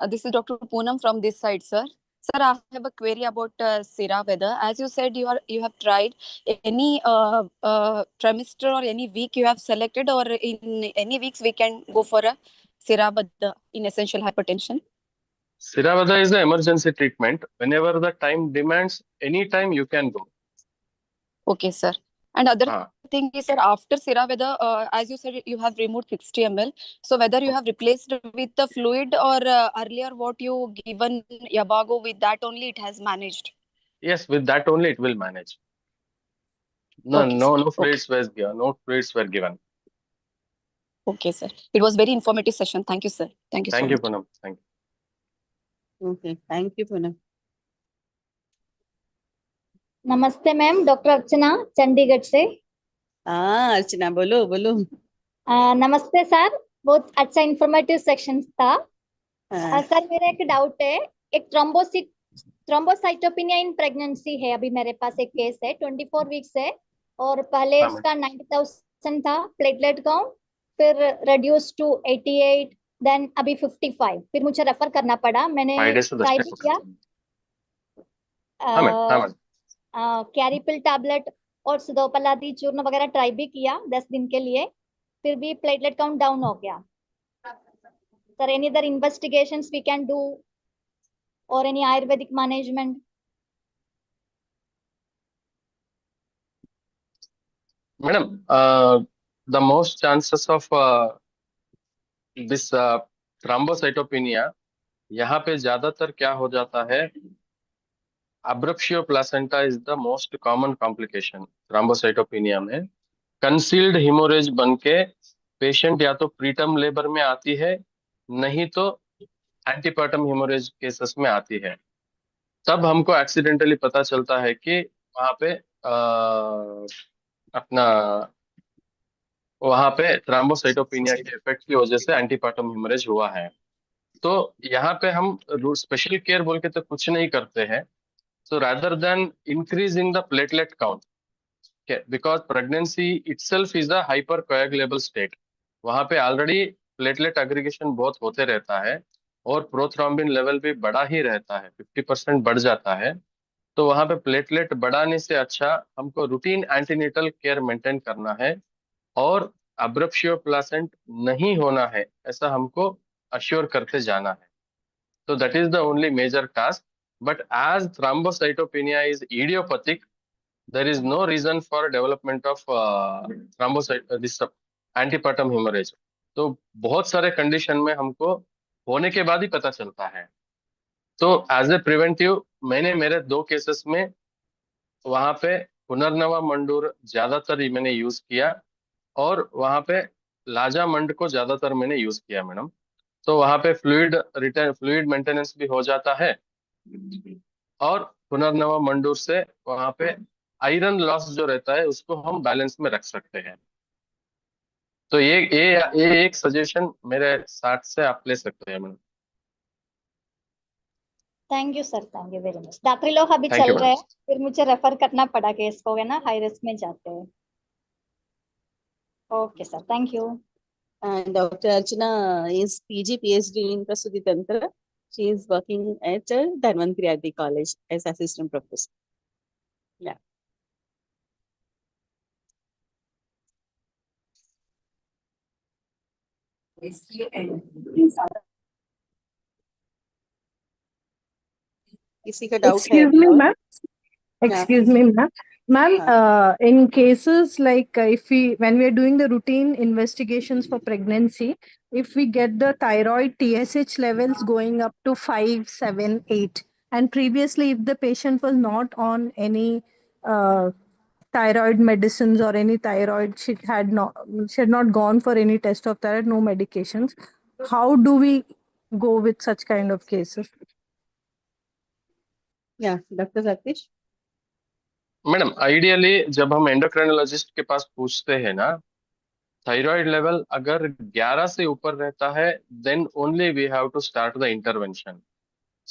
This is Dr. Poonam from this side, sir. Sir, I have a query about Sira weather. As you said, you have tried any trimester or any week you have selected, or in any weeks we can go for a Sira weather in essential hypertension. Siravada is the emergency treatment. Whenever the time demands, anytime you can go. Okay, sir. And other Ah. thing is, sir, after Sira weather, as you said, you have removed 60 ml. So whether you have replaced with the fluid, or earlier what you given Yabago, with that only it has managed. Yes, with that only it will manage. No, Okay, no, sir. no fluids was given. No fluids were given. Okay, sir. It was very informative session. Thank you, sir. Thank you so Thank you, much. Poonam. Thank you. Okay. Thank you, Poonam. नमस्ते ma'am, doctor अर्चना चंडीगढ़ से। हाँ, अर्चना बोलो बोलो। नमस्ते sir, बहुत अच्छा informative section था। हाँ। सर मेरा एक डाउट है, एक थ्रोम्बोसाइटोपिनिया इन प्रेगनेंसी है। अभी मेरे पास एक केस है, 24 वीक्स है, और पहले हाँ, उसका 90,000 था प्लेटलेट काउंट, फिर रिड्यूस टू 88, देन अभी 55, फिर मुझे रेफर करना पड़ा। मैंने 5 days to ट्राई 10 भी days. किया, हाँ, मैम. हाँ, मैम. कैरिपिल टैबलेट और सिदोपलादी चूर्ण वगैरह ट्राई भी किया 10 दिन के लिए, फिर भी प्लेटलेट काउंट डाउन हो गया। Sir any other investigations we can do और any ayurvedic management? Madam, the most chances of this thrombocytopenia, यहाँ पे ज्यादातर क्या हो जाता है, abruptio placenta is the most common complication thrombocytopenia में। concealed hemorrhage बनके पेशेंट या तो प्रीटर्म लेबर में आती है, नहीं तो एंटीपर्टम हेमोरेज केसेस में आती है। तब हमको एक्सीडेंटली पता चलता है कि वहां पे अपना वहां पे थ्रोम्बोसाइटोपिनिया के इफेक्ट की वजह से एंटीपर्टम हेमोरेज हुआ है। तो यहाँ पे हम स्पेशल केयर बोल के तो कुछ नहीं करते हैं। So rather than increasing the platelet count, okay, because pregnancy itself is a hypercoagulable state, वहां पे ऑलरेडी प्लेटलेट एग्रीगेशन बहुत होते रहता है और प्रोथ्रोम्बिन लेवल भी बड़ा ही रहता है, 50% बढ़ जाता है, तो वहां पे प्लेटलेट बढ़ाने से अच्छा हमको रूटीन एंटीनेटल केयर मेंटेन करना है और अब्रप्शियो प्लासेंट नहीं होना है, ऐसा हमको अश्योर करते जाना है. So that is the only major task. But as thrombocytopenia is idiopathic, there is no reason for development of this antepartum hemorrhage. तो बहुत सारे कंडीशन में हमको होने के बाद ही पता चलता है. तो एज ए प्रिवेंटिव मैंने मेरे 2 केसेस में वहां पे पुनर्नवा मंडूर ज्यादातर ही मैंने यूज किया और वहां पे लाजा मंड को ज्यादातर मैंने यूज किया मैडम. तो वहां पे फ्लूइड मेंटेनेंस भी हो जाता है और पुनर्नवा मंडूर से वहां पे आयरन लॉस जो रहता है उसको हम बैलेंस में रख सकते हैं. तो ये एक सजेशन मेरे साथ से आप ले सकते हैं madam. Thank you sir, thank you very much. दात्री लोग अभी Thank you, चल रहे हैं, madam. फिर मुझे रेफर करना पड़ा केस को, है ना, हाई रिस्क में जाते हैं. Okay sir, thank you. And Dr. Archana is PG, PhD in Prasuti Tantra. She is working at Dhanvantri IB College as assistant professor. Yeah. किसी का डाउट है? Excuse me, और? ma'am. Excuse me, ma'am. Ma'am, in cases like when we are doing the routine investigations for pregnancy, if we get the thyroid TSH levels going up to 5, 7, 8, and previously if the patient was not on any thyroid medicines or any thyroid, she had not gone for any test of thyroid, no medications, how do we go with such kind of cases? Yeah, Dr. Satish. Madam ideally जब हम endocrinologist के पास पूछते हैं ना, thyroid level अगर 11 से ऊपर रहता है then only we have to start the intervention.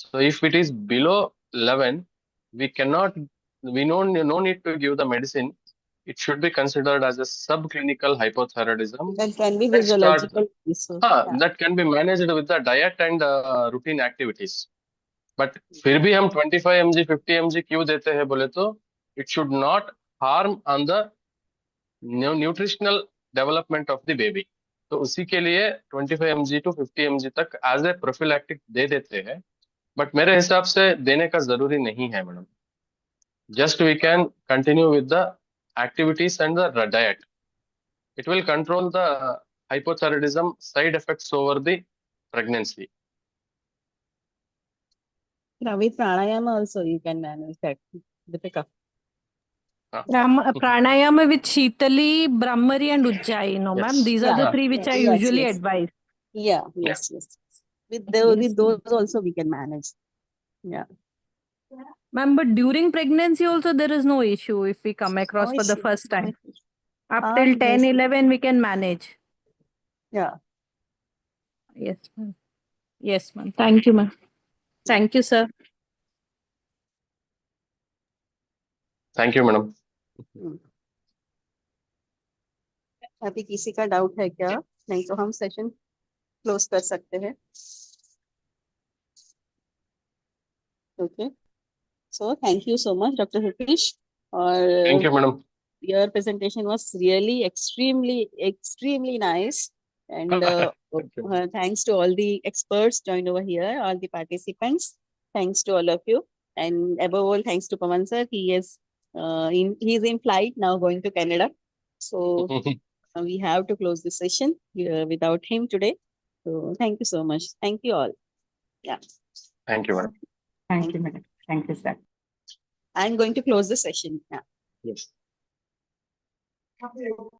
So if it is below 11, we cannot, we no need to give the medicine. It should be considered as a subclinical hypothyroidism. That can be Let's start. physiological also. Yeah. That can be managed with the diet and routine activities. But फिर भी हम 25 mg 50 mg क्यों देते हैं बोले तो it should not harm on the nutritional development of the baby. तो उसी के लिए 25 mg to 50 mg तक एज ए प्रोफिलैक्टिक दे देते हैं. बट मेरे हिसाब से देने का जरूरी नहीं है madam. Just we can continue with the activities and the diet. It will control the hypothyroidism side effects over the pregnancy. With pranayama also you can manage that. Deepika. Pranayama with Shitali, Brahmari and Ujjayi, no, Yes. ma'am. These are the 3 which I Yes, usually yes. advise. Yeah, yes. With those also we can manage. Yeah. Ma'am, but during pregnancy also there is no issue if we come across for the issue. first time. Up Ah, till 10, yes. 11 we can manage. Yeah. Yes, ma'am. Yes, ma'am. Thank you, ma'am. Thank you, sir. Thank you madam. अभी किसी का doubt है क्या? नहीं तो हम session close कर सकते हैं. Okay. So thank you so much, Dr. Satish. Thank you madam. Your presentation was really extremely nice. And thanks to all the experts joined over here, all the participants. Thanks to all of you. And above all, thanks to Pawan sir. He is in flight now going to Canada. So we have to close the session without him today. So thank you so much. Thank you all. Yeah. Thank you madam. Thank you, madam. Thank you, sir. I'm going to close the session now. Yes.